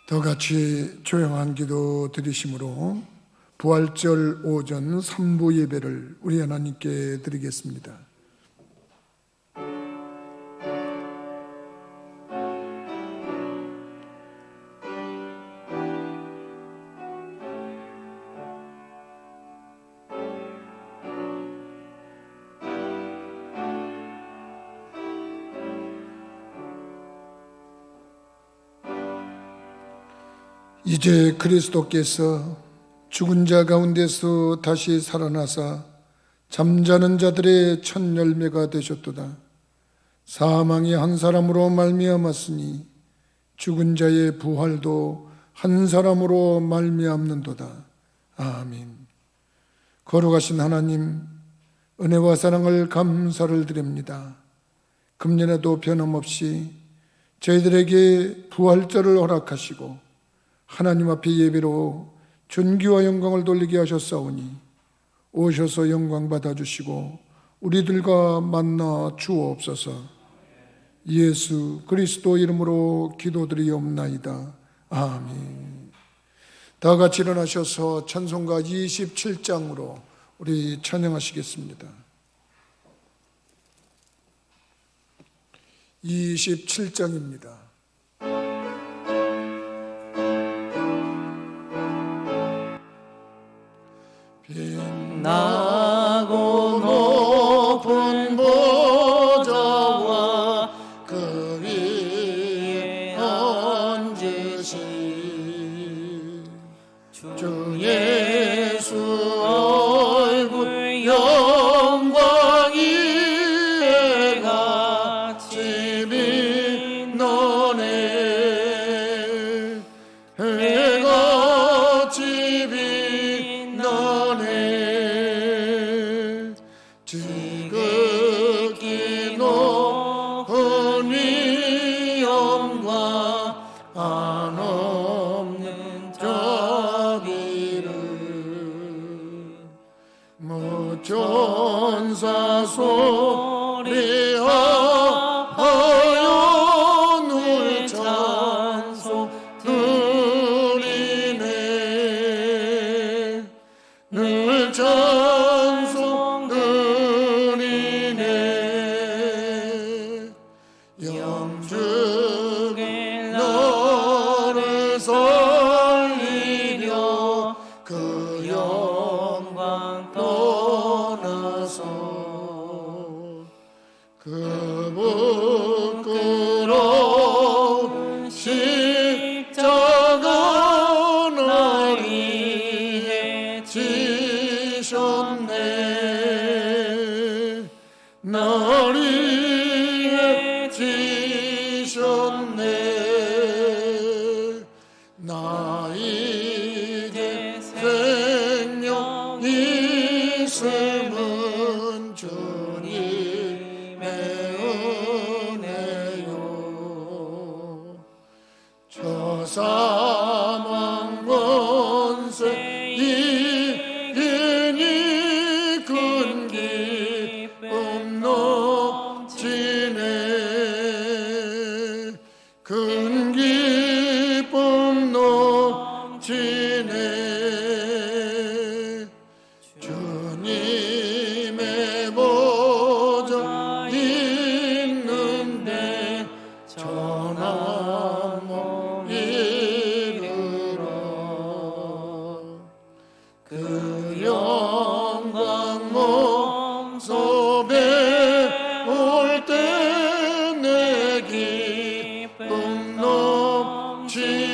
다 같이 조용한 기도 드리심으로 부활절 오전 3부 예배를 우리 하나님께 드리겠습니다. 이제 그리스도께서 죽은 자 가운데서 다시 살아나사 잠자는 자들의 첫 열매가 되셨도다. 사망이 한 사람으로 말미암았으니 죽은 자의 부활도 한 사람으로 말미암는도다. 아멘. 거룩하신 하나님, 은혜와 사랑을 감사를 드립니다. 금년에도 변함없이 저희들에게 부활절을 허락하시고 하나님 앞에 예배로 존귀와 영광을 돌리게 하셨사오니 오셔서 영광 받아주시고 우리들과 만나 주옵소서. 예수 그리스도 이름으로 기도드리옵나이다. 아멘. 다 같이 일어나셔서 찬송가 27장으로 우리 찬양하시겠습니다. 27장입니다. 빛나고 높은 보좌와 그 위에 앉으신 주 예수 얼굴 영광이 해같이 빛나네. 해같이 빛나네. 지극히 높은 위엄과 한없는 자비를 전사 소리하여 늘 찬송 드리네. 늘 찬송 드리네. 영주께 너를 살리려 그 영광 떠나서 그 부끄러운 십자가 날 위해 지셨네. 날 위해 지셨네. 나 이제 생명 있음은 주님의 은혜요. 저 사망 권세 이기니 큰 기쁨 넘치네. 큰 기쁨 넘치네. 주님의 보좌 있는데 전한 몸 이르러 그 영광 몸sob에 올 때 내 기쁨 넘치리.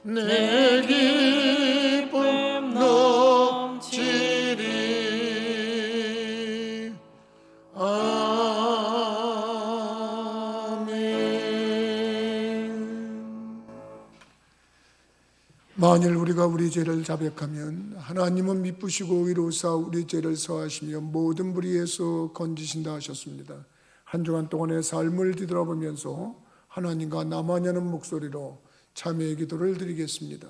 내 기쁨 넘치리. 아멘. 만일 우리가 우리 죄를 자백하면 하나님은 미쁘시고 의로우사 우리 죄를 사하시며 모든 불의에서 건지신다 하셨습니다. 한 주간 동안의 삶을 뒤돌아보면서 하나님과 나마냐는 목소리로 참회의 기도를 드리겠습니다.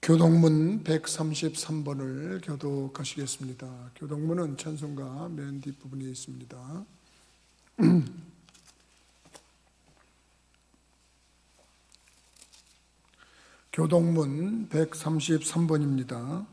교동문 133번을 교독하시겠습니다. 교동문은 찬송가 맨 뒷부분에 있습니다. 교동문 133번입니다.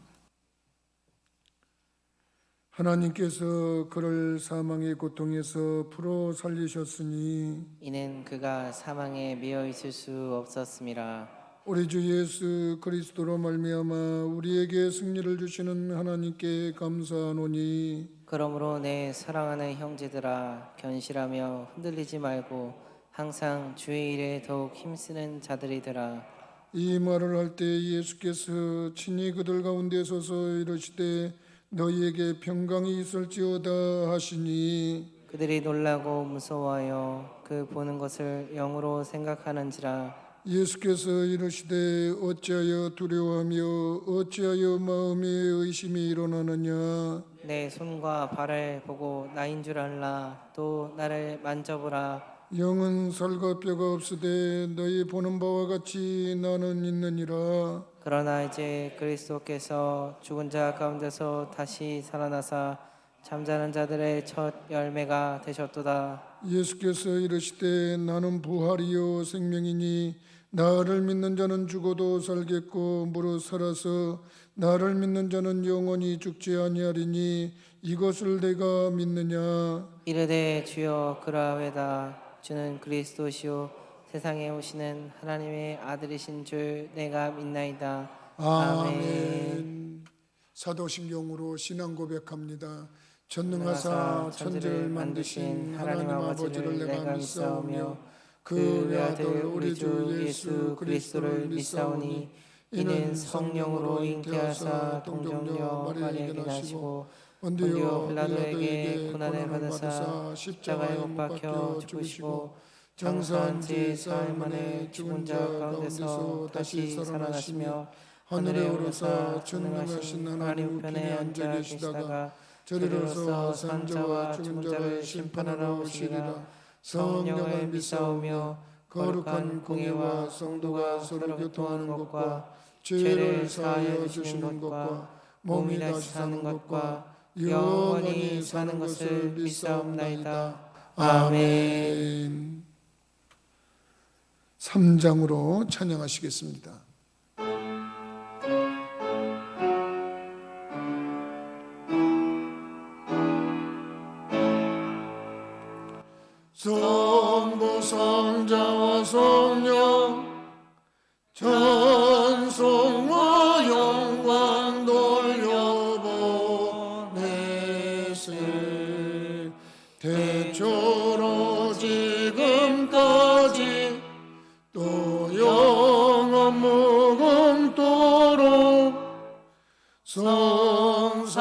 하나님께서 그를 사망의 고통에서 풀어 살리셨으니 이는 그가 사망에 매여 있을 수 없었음이라. 우리 주 예수 그리스도로 말미암아 우리에게 승리를 주시는 하나님께 감사하노니 그러므로 내 사랑하는 형제들아, 견실하며 흔들리지 말고 항상 주의 일에 더욱 힘쓰는 자들이더라. 이 말을 할 때 예수께서 친히 그들 가운데 서서 이르시되 너희에게 평강이 있을지어다 하시니 그들이 놀라고 무서워하여 그 보는 것을 영으로 생각하는지라. 예수께서 이르시되 어찌하여 두려워하며 어찌하여 마음에 의심이 일어나느냐 내 손과 발을 보고 나인 줄 알라. 또 나를 만져보라. 영은 살과 뼈가 없으되 너희 보는 바와 같이 나는 있느니라. 그러나 이제 그리스도께서 죽은 자 가운데서 다시 살아나사 잠자는 자들의 첫 열매가 되셨도다. 예수께서 이르시되 나는 부활이요 생명이니 나를 믿는 자는 죽어도 살겠고 무릇 살아서 나를 믿는 자는 영원히 죽지 아니하리니 이것을 내가 믿느냐. 이르되 주여 그라하외다. 주는 그리스도시요 세상에 오시는 하나님의 아들이신 줄 내가 믿나이다. 아멘. 사도신경으로 신앙 고백합니다. 전능하사 천지를 만드신 하나님 아버지를 내가 믿사오며 그 외아들 우리 주 예수 그리스도를 믿사오니 이는 성령으로 잉태하사 동정녀 마리아에게 나시고 본디오 빌라도에게 고난을 받으사 십자가에 못 박혀 죽으시고 장사한 지 사흘 만에 죽은 자 가운데서 다시 살아나시며 하늘에 오르사 전능하신 하나님 우편에 앉아 계시다가 저리로서 산자와 죽은 자를 심판하러 오시리라. 성령을 믿사오며 거룩한 공예와 성도가 서로 교통하는 것과 죄를 사하여 주시는 것과 몸이 다시 사는 것과 영원히 사는 것을 믿사옵나이다. 아멘. 3장으로 찬양하시겠습니다. 성부 성자와 성령 찬송과 영광 돌려보내세 태초로 지금까지 또 영원 무궁토록 성삼위께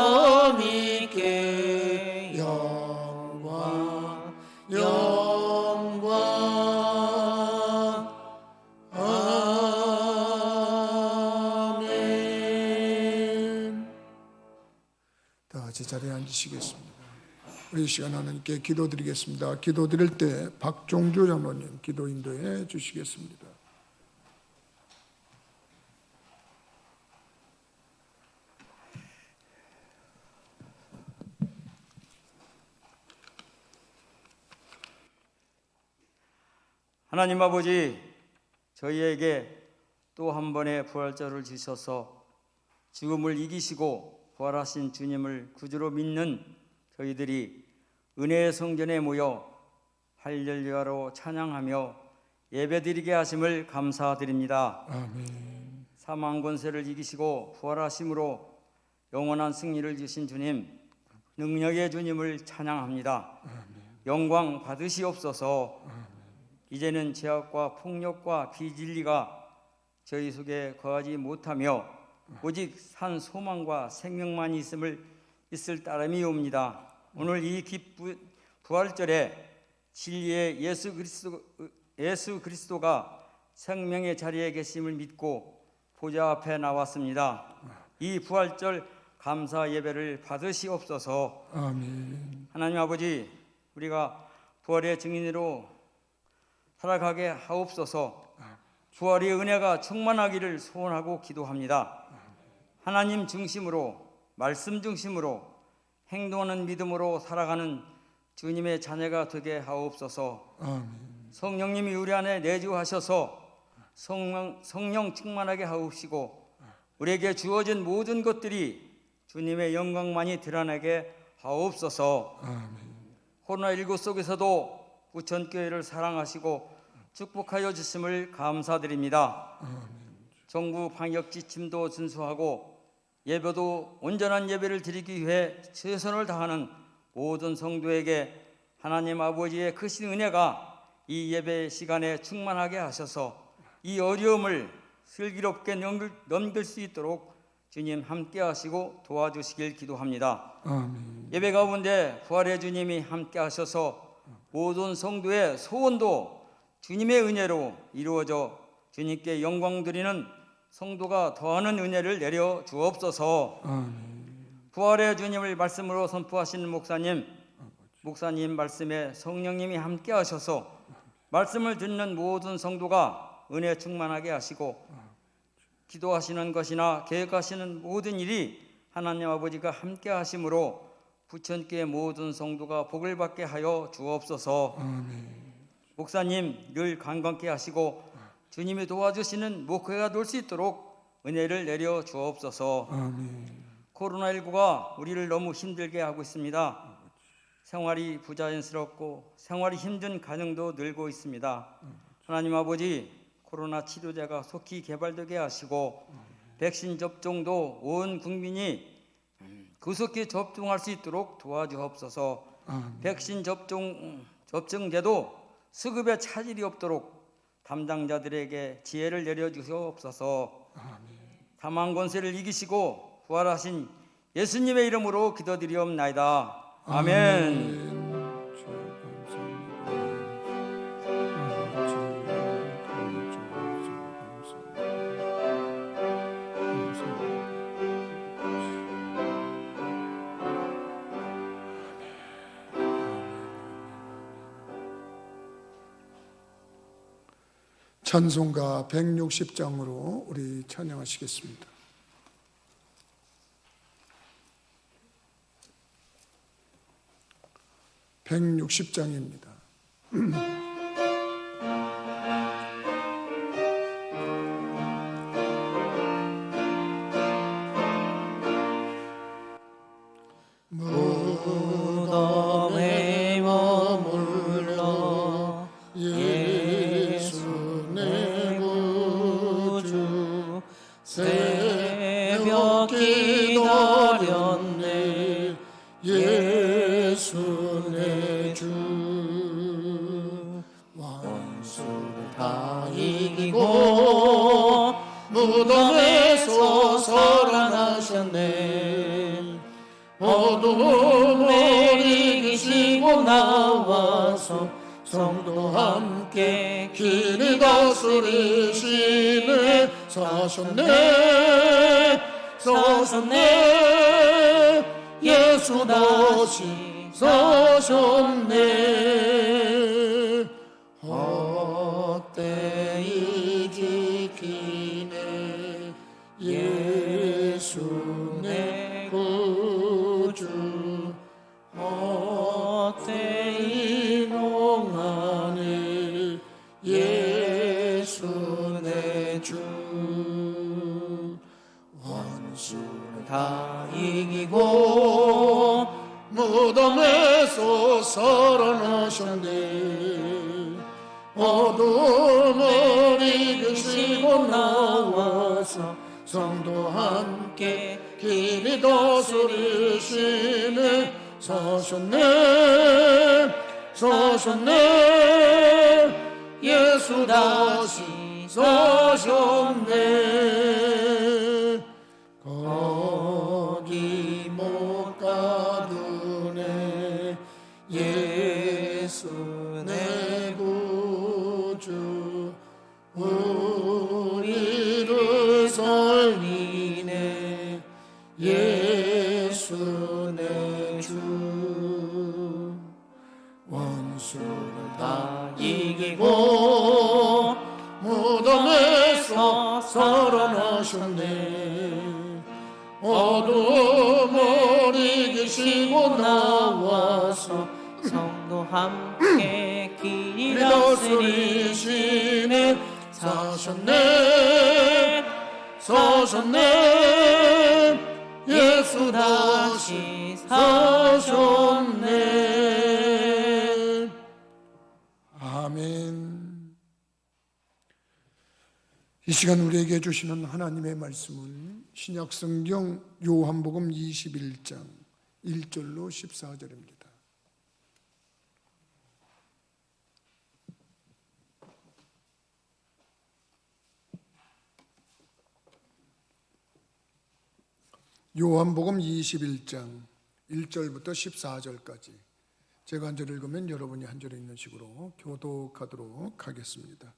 영광 아멘. 다 같이 자리에 앉으시겠습니다. 우리 이 시간 하나님께 기도드리겠습니다. 기도드릴 때 박종주 장로님 기도 인도해 주시겠습니다. 하나님 아버지, 저희에게 또 한 번의 부활절을 주셔서 죽음을 이기시고 부활하신 주님을 구주로 믿는 저희들이 은혜의 성전에 모여 할렐루야로 찬양하며 예배드리게 하심을 감사드립니다. 아멘. 사망 권세를 이기시고 부활하심으로 영원한 승리를 주신 주님, 능력의 주님을 찬양합니다. 영광 받으시옵소서. 이제는 죄악과 폭력과 비진리가 저희 속에 거하지 못하며 오직 산 소망과 생명만 있을 따름이 옵니다. 오늘 이 부활절에 진리의 예수 그리스도가 생명의 자리에 계심을 믿고 보좌 앞에 나왔습니다. 이 부활절 감사 예배를 받으시옵소서. 아멘. 하나님 아버지, 우리가 부활의 증인으로 살아가게 하옵소서. 부활의 은혜가 충만하기를 소원하고 기도합니다. 하나님 중심으로 말씀 중심으로 행동하는 믿음으로 살아가는 주님의 자녀가 되게 하옵소서. 아멘. 성령님이 우리 안에 내주하셔서 성령 충만하게 하옵시고 우리에게 주어진 모든 것들이 주님의 영광만이 드러나게 하옵소서. 아멘. 코로나19 속에서도 부천교회를 사랑하시고 축복하여 주심을 감사드립니다. 정부 방역 지침도 준수하고 예배도 온전한 예배를 드리기 위해 최선을 다하는 모든 성도에게 하나님 아버지의 크신 은혜가 이 예배 시간에 충만하게 하셔서 이 어려움을 슬기롭게 넘길 수 있도록 주님 함께 하시고 도와주시길 기도합니다. 아멘. 예배 가운데 부활의 주님이 함께 하셔서 모든 성도의 소원도 주님의 은혜로 이루어져 주님께 영광 드리는 성도가 더하는 은혜를 내려 주옵소서. 아멘. 부활의 주님을 말씀으로 선포하시는 목사님 말씀에 성령님이 함께 하셔서 말씀을 듣는 모든 성도가 은혜 충만하게 하시고 기도하시는 것이나 계획하시는 모든 일이 하나님 아버지가 함께 하심으로 부천교회 모든 성도가 복을 받게 하여 주옵소서. 아멘. 목사님 늘 건강케 하시고 주님이 도와주시는 목회가 될 수 있도록 은혜를 내려 주옵소서. 아멘. 코로나19가 우리를 너무 힘들게 하고 있습니다. 생활이 부자연스럽고 생활이 힘든 가정도 늘고 있습니다. 하나님 아버지, 코로나 치료제가 속히 개발되게 하시고 백신 접종도 온 국민이 급속히 접종할 수 있도록 도와주옵소서. 백신 접종제도 수급에 차질이 없도록 담당자들에게 지혜를 내려주시옵소서. 사망 권세를 이기시고 부활하신 예수님의 이름으로 기도드리옵나이다. 아멘. 찬송가 160장으로 우리 찬양하시겠습니다. 160장입니다. 무덤에 머물러 예수 내 구주 새벽 기다렸네 예수 내 주 원수를 다 이기고 무덤에서 살아나셨네 어둠을 이기시고 나와서 성도 함께 길이 다스리시네 사셨네 예수 다시 사셨네 헛되이 지키네 예수 내 구주 헛되이 농하네 예수 내 주 원수를 다 이기고 무덤에서 살아나셨네 어둠을 이기시고 나와서 성도 함께 길이 다스리시네 사셨네 예수 다시 사셨네 거기 못 가두네 예수 내 구주 우리를 살리네 예수 내 주 원수를 다 이기고 무덤에서 살아나셨네 어둠을 이기시고 나와서 성도 함께 길이 다스리시는 사셨네 사셨네 예수 다시 사셨네. 아멘. 이 시간 우리에게 주시는 하나님의 말씀은 신약성경 요한복음 21장 1절로 14절입니다. 요한복음 21장 1절부터 14절까지 제가 한 절 읽으면 여러분이 한 절 읽는 식으로 교독하도록 하겠습니다.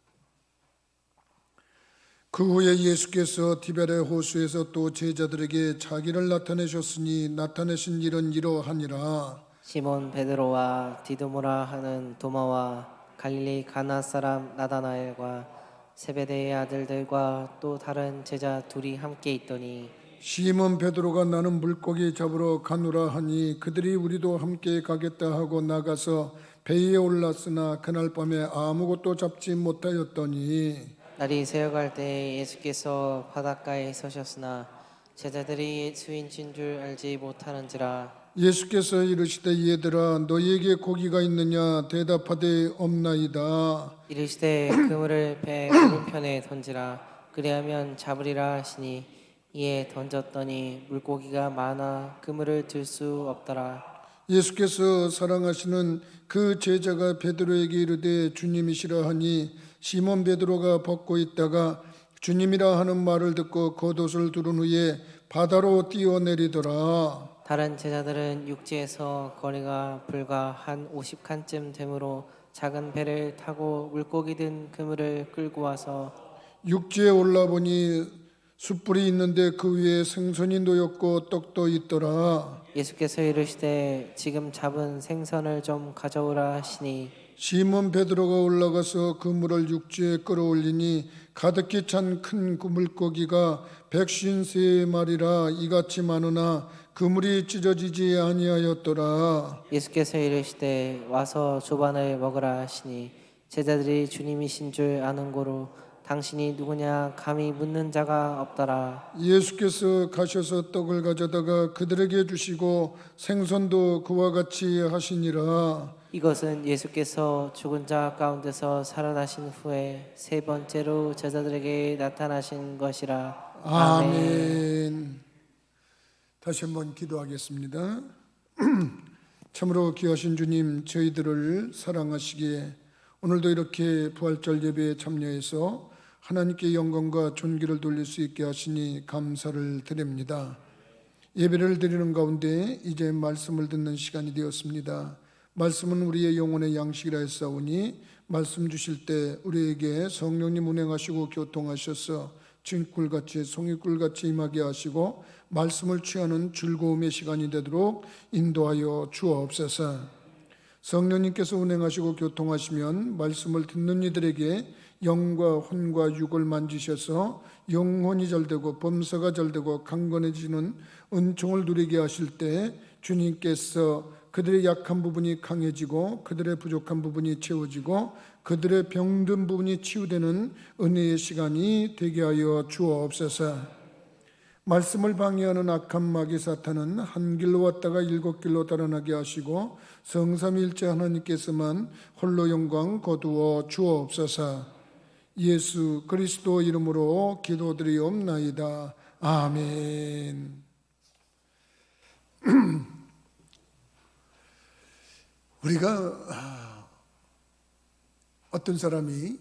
그 후에 예수께서 디베레 호수에서 또 제자들에게 자기를 나타내셨으니 나타내신 일은 이러하니라. 시몬 베드로와 디두모라 하는 도마와 갈릴리 가나 사람 나다나엘과 세베대의 아들들과 또 다른 제자 둘이 함께 있더니 시몬 베드로가 나는 물고기 잡으러 가노라 하니 그들이 우리도 함께 가겠다 하고 나가서 배에 올랐으나 그날 밤에 아무것도 잡지 못하였더니 날이 새어갈 때 예수께서 바닷가에 서셨으나 제자들이 예수인 줄 알지 못하는지라. 예수께서 이르시되 얘들아 너희에게 고기가 있느냐 대답하되 없나이다. 이르시되 그물을 배 오른편에 던지라. 그리하면 잡으리라 하시니 이에 던졌더니 물고기가 많아 그물을 들 수 없더라. 예수께서 사랑하시는 그 제자가 베드로에게 이르되 주님이시라 하니 시몬 베드로가 벗고 있다가 주님이라 하는 말을 듣고 겉옷을 두른 후에 바다로 뛰어내리더라. 다른 제자들은 육지에서 거리가 불과 한 50칸쯤 되므로 작은 배를 타고 물고기 든 그물을 끌고 와서 육지에 올라보니 숯불이 있는데 그 위에 생선이 놓였고 떡도 있더라. 예수께서 이르시되 지금 잡은 생선을 좀 가져오라 하시니 시몬 베드로가 올라가서 그물을 육지에 끌어올리니 가득히 찬 큰 물고기가 153마리라 이같이 많으나 그물이 찢어지지 아니하였더라. 예수께서 이르시되 와서 조반을 먹으라 하시니 제자들이 주님이신 줄 아는 고로 당신이 누구냐 감히 묻는 자가 없더라. 예수께서 가셔서 떡을 가져다가 그들에게 주시고 생선도 그와 같이 하시니라. 이것은 예수께서 죽은 자 가운데서 살아나신 후에 세 번째로 제자들에게 나타나신 것이라. 아멘. 다시 한번 기도하겠습니다. 참으로 귀하신 주님, 저희들을 사랑하시기에 오늘도 이렇게 부활절 예배에 참여해서 하나님께 영광과 존귀를 돌릴 수 있게 하시니 감사를 드립니다. 예배를 드리는 가운데 이제 말씀을 듣는 시간이 되었습니다. 말씀은 우리의 영혼의 양식이라 했사오니 말씀 주실 때 우리에게 성령님 운행하시고 교통하셔서 진꿀같이 송이꿀같이 임하게 하시고 말씀을 취하는 즐거움의 시간이 되도록 인도하여 주옵소서. 성령님께서 운행하시고 교통하시면 말씀을 듣는 이들에게 영과 혼과 육을 만지셔서 영혼이 잘되고 범사가 잘되고 강건해지는 은총을 누리게 하실 때 주님께서 그들의 약한 부분이 강해지고 그들의 부족한 부분이 채워지고 그들의 병든 부분이 치유되는 은혜의 시간이 되게 하여 주옵소서. 말씀을 방해하는 악한 마귀 사탄은 한 길로 왔다가 7길로 달아나게 하시고 성삼위일체 하나님께서만 홀로 영광 거두어 주옵소서. 예수 그리스도 이름으로 기도드리옵나이다. 아멘. 우리가 어떤 사람이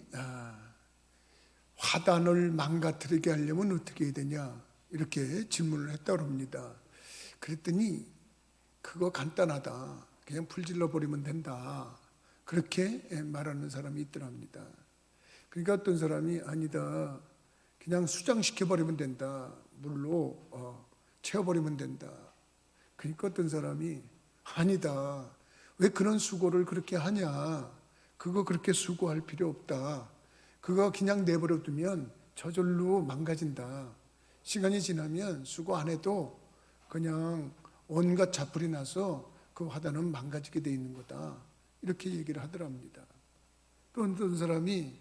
화단을 망가뜨리게 하려면 어떻게 해야 되냐 이렇게 질문을 했다고 합니다. 그랬더니 그거 간단하다. 그냥 불질러 버리면 된다. 그렇게 말하는 사람이 있더랍니다. 그러니까 어떤 사람이 아니다. 그냥 수장시켜 버리면 된다. 물로 채워버리면 된다. 그러니까 어떤 사람이 아니다. 왜 그런 수고를 그렇게 하냐. 그거 그렇게 수고할 필요 없다. 그거 그냥 내버려 두면 저절로 망가진다. 시간이 지나면 수고 안 해도 그냥 온갖 잡풀이 나서 그 화단은 망가지게 돼 있는 거다. 이렇게 얘기를 하더랍니다. 또 어떤 사람이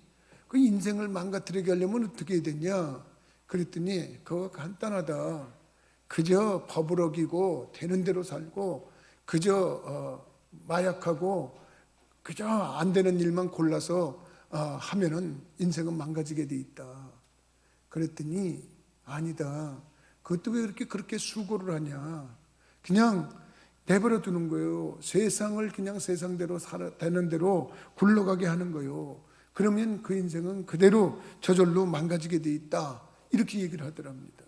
그 인생을 망가뜨리게 하려면 어떻게 해야 되냐? 그랬더니 그거 간단하다. 그저 법을 어기고 되는 대로 살고 그저 마약하고 그저 안 되는 일만 골라서 하면은 인생은 망가지게 돼 있다. 그랬더니 아니다. 그것도 왜 그렇게 수고를 하냐? 그냥 내버려 두는 거예요. 세상을 그냥 세상대로 되는 대로 굴러가게 하는 거예요. 그러면 그 인생은 그대로 저절로 망가지게 돼 있다. 이렇게 얘기를 하더랍니다.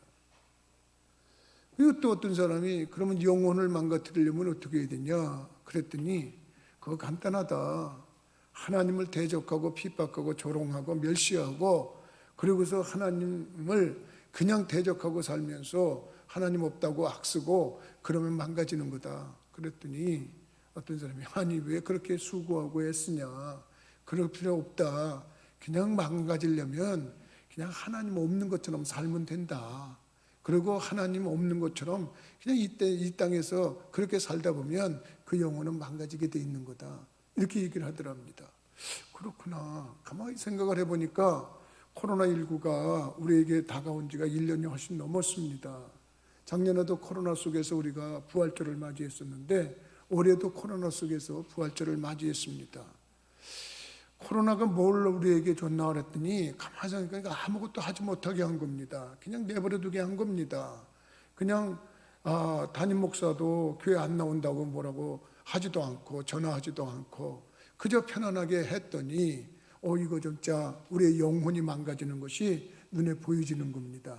그리고 또 어떤 사람이 그러면 영혼을 망가뜨리려면 어떻게 해야 되냐? 그랬더니 그거 간단하다. 하나님을 대적하고 핍박하고 조롱하고 멸시하고 그리고서 하나님을 그냥 대적하고 살면서 하나님 없다고 악쓰고 그러면 망가지는 거다. 그랬더니 어떤 사람이 아니 왜 그렇게 수고하고 애쓰냐? 그럴 필요 없다. 그냥 망가지려면 그냥 하나님 없는 것처럼 살면 된다. 그리고 하나님 없는 것처럼 그냥 이 땅에서 그렇게 살다 보면 그 영혼은 망가지게 돼 있는 거다. 이렇게 얘기를 하더랍니다. 그렇구나. 가만히 생각을 해보니까 코로나19가 우리에게 다가온 지가 1년이 훨씬 넘었습니다. 작년에도 코로나 속에서 우리가 부활절을 맞이했었는데 올해도 코로나 속에서 부활절을 맞이했습니다. 코로나가 뭘 우리에게 줬나 그랬더니 가만히 생각하니까 아무것도 하지 못하게 한 겁니다. 그냥 내버려두게 한 겁니다. 그냥 담임 목사도 교회 안 나온다고 뭐라고 하지도 않고 전화하지도 않고 그저 편안하게 했더니 이거 진짜 우리의 영혼이 망가지는 것이 눈에 보여지는 겁니다.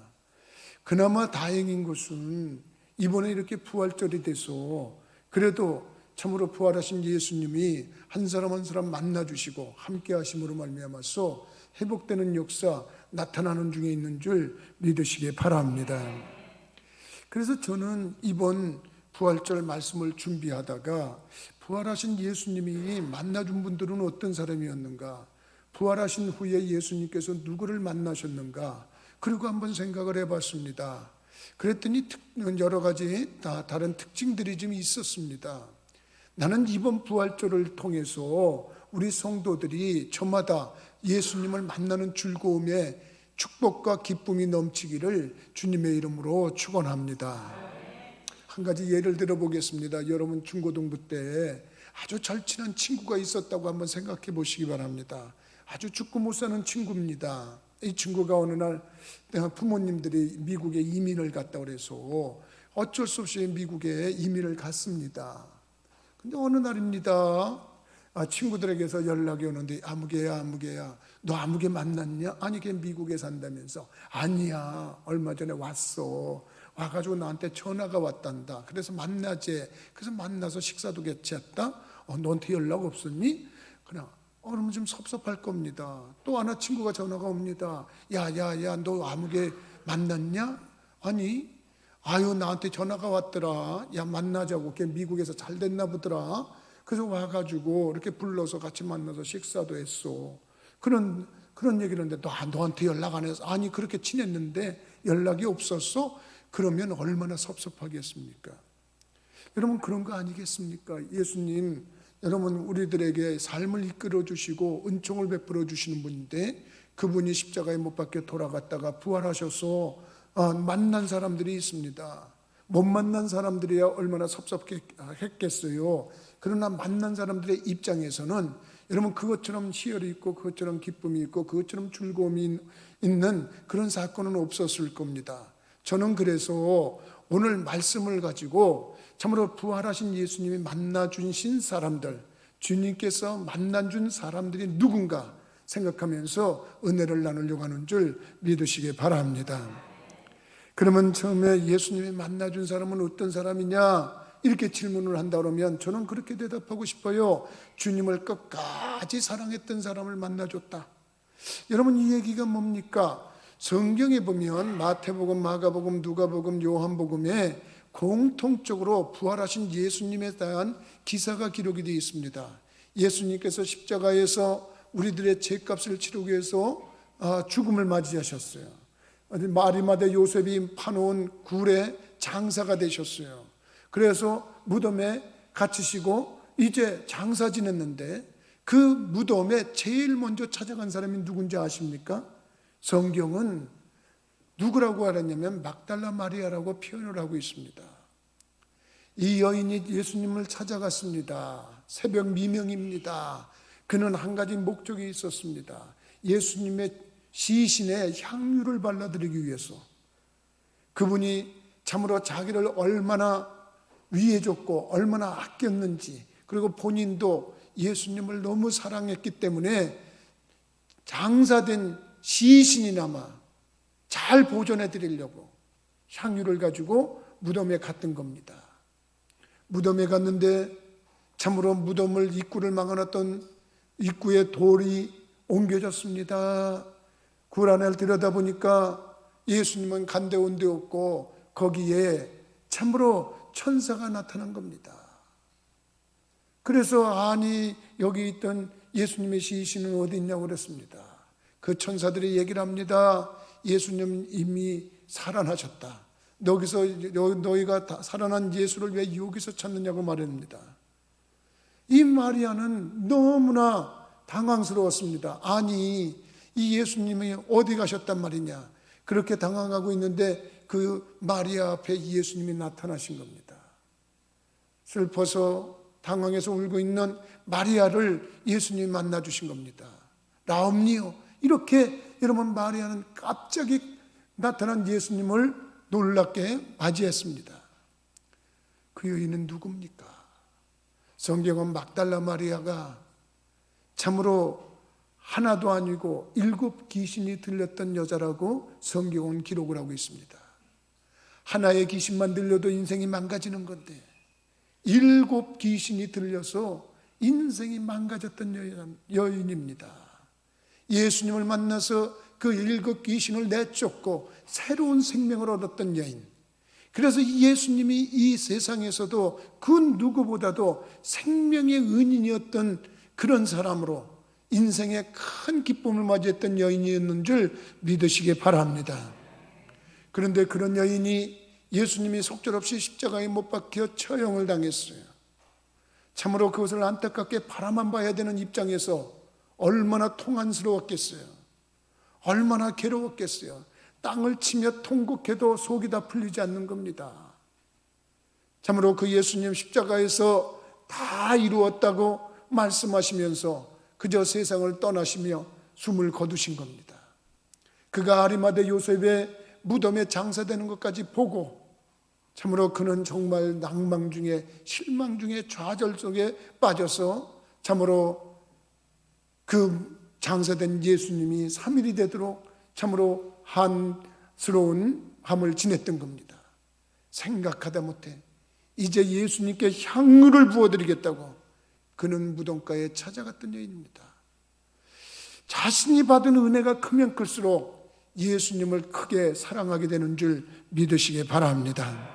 그나마 다행인 것은 이번에 이렇게 부활절이 돼서 그래도 참으로 부활하신 예수님이 한 사람 한 사람 만나주시고 함께 하심으로 말미암아서 회복되는 역사 나타나는 중에 있는 줄 믿으시기 바랍니다. 그래서 저는 이번 부활절 말씀을 준비하다가 부활하신 예수님이 만나준 분들은 어떤 사람이었는가, 부활하신 후에 예수님께서 누구를 만나셨는가, 그리고 한번 생각을 해봤습니다. 그랬더니 여러 가지 다른 특징들이 좀 있었습니다. 나는 이번 부활절을 통해서 우리 성도들이 저마다 예수님을 만나는 즐거움에 축복과 기쁨이 넘치기를 주님의 이름으로 축원합니다. 한 가지 예를 들어 보겠습니다. 여러분 중고등부 때 아주 절친한 친구가 있었다고 한번 생각해 보시기 바랍니다. 아주 죽고 못 사는 친구입니다. 이 친구가 어느 날 부모님들이 미국에 이민을 갔다 그래서 어쩔 수 없이 미국에 이민을 갔습니다. 근데 어느 날입니다. 친구들에게서 연락이 오는데 아무개야 너 아무개 만났냐? 아니 걔 미국에 산다면서. 아니야 얼마 전에 왔어. 와가지고 나한테 전화가 왔단다. 그래서 만나재. 그래서 만나서 식사도 같이 했다. 너한테 연락 없었니? 그냥 그러면 좀 섭섭할 겁니다. 또 하나 친구가 전화가 옵니다. 야야야 너 아무개 만났냐? 아니 아유 나한테 전화가 왔더라. 야 만나자고. 걔 미국에서 잘 됐나 보더라. 그래서 와가지고 이렇게 불러서 같이 만나서 식사도 했어. 그런 얘기를 했는데 너한테 연락 안 해서. 아니 그렇게 친했는데 연락이 없었어? 그러면 얼마나 섭섭하겠습니까? 여러분 그런 거 아니겠습니까? 예수님 여러분 우리들에게 삶을 이끌어 주시고 은총을 베풀어 주시는 분인데 그분이 십자가에 못 박혀 돌아갔다가 부활하셔서 만난 사람들이 있습니다. 못 만난 사람들이야 얼마나 섭섭했겠어요. 그러나 만난 사람들의 입장에서는 여러분 그것처럼 희열이 있고 그것처럼 기쁨이 있고 그것처럼 즐거움이 있는 그런 사건은 없었을 겁니다. 저는 그래서 오늘 말씀을 가지고 참으로 부활하신 예수님이 만나주신 사람들, 주님께서 만나준 사람들이 누군가 생각하면서 은혜를 나누려고 하는 줄 믿으시기 바랍니다. 그러면 처음에 예수님이 만나준 사람은 어떤 사람이냐? 이렇게 질문을 한다 그러면 저는 그렇게 대답하고 싶어요. 주님을 끝까지 사랑했던 사람을 만나줬다. 여러분 이 얘기가 뭡니까? 성경에 보면 마태복음, 마가복음, 누가복음, 요한복음에 공통적으로 부활하신 예수님에 대한 기사가 기록이 되어 있습니다. 예수님께서 십자가에서 우리들의 죄값을 치르기 위해서 죽음을 맞이하셨어요. 마리마다 요셉이 파놓은 굴에 장사가 되셨어요. 그래서 무덤에 갇히시고 이제 장사 지냈는데 그 무덤에 제일 먼저 찾아간 사람이 누군지 아십니까? 성경은 누구라고 하랬냐면 막달라 마리아라고 표현을 하고 있습니다. 이 여인이 예수님을 찾아갔습니다. 새벽 미명입니다. 그는 한 가지 목적이 있었습니다. 예수님의 시신에 향유를 발라드리기 위해서. 그분이 참으로 자기를 얼마나 위해줬고 얼마나 아꼈는지, 그리고 본인도 예수님을 너무 사랑했기 때문에 장사된 시신이나마 잘 보존해 드리려고 향유를 가지고 무덤에 갔던 겁니다. 무덤에 갔는데 참으로 무덤을 입구를 막아놨던 입구에 돌이 옮겨졌습니다. 굴 안을 들여다보니까 예수님은 간데온데 없고 거기에 참으로 천사가 나타난 겁니다. 그래서 아니 여기 있던 예수님의 시신은 어디 있냐고 그랬습니다. 그 천사들이 얘기를 합니다. 예수님 이미 살아나셨다. 너희가 살아난 예수를 왜 여기서 찾느냐고 말합니다. 이 마리아는 너무나 당황스러웠습니다. 아니 이 예수님이 어디 가셨단 말이냐. 그렇게 당황하고 있는데 그 마리아 앞에 예수님이 나타나신 겁니다. 슬퍼서 당황해서 울고 있는 마리아를 예수님이 만나 주신 겁니다. 나옵니요. 이렇게 여러분 마리아는 갑자기 나타난 예수님을 놀랍게 맞이했습니다. 그 여인은 누굽니까? 성경은 막달라 마리아가 참으로 하나도 아니고 7 귀신이 들렸던 여자라고 성경은 기록을 하고 있습니다. 하나의 귀신만 들려도 인생이 망가지는 건데 7 귀신이 들려서 인생이 망가졌던 여인입니다. 예수님을 만나서 그 7 귀신을 내쫓고 새로운 생명을 얻었던 여인. 그래서 예수님이 이 세상에서도 그 누구보다도 생명의 은인이었던 그런 사람으로 인생의 큰 기쁨을 맞이했던 여인이었는 줄 믿으시기 바랍니다. 그런데 그런 여인이 예수님이 속절없이 십자가에 못 박혀 처형을 당했어요. 참으로 그것을 안타깝게 바라만 봐야 되는 입장에서 얼마나 통안스러웠겠어요. 얼마나 괴로웠겠어요. 땅을 치며 통곡해도 속이 다 풀리지 않는 겁니다. 참으로 그 예수님 십자가에서 다 이루었다고 말씀하시면서 그저 세상을 떠나시며 숨을 거두신 겁니다. 그가 아리마대 요셉의 무덤에 장사되는 것까지 보고 참으로 그는 정말 낭망 중에 실망 중에 좌절 속에 빠져서 참으로 그 장사된 예수님이 3일이 되도록 참으로 한스러운 밤을 지냈던 겁니다. 생각하다 못해 이제 예수님께 향유를 부어드리겠다고 그는 무덤가에 찾아갔던 여인입니다. 자신이 받은 은혜가 크면 클수록 예수님을 크게 사랑하게 되는 줄 믿으시기 바랍니다.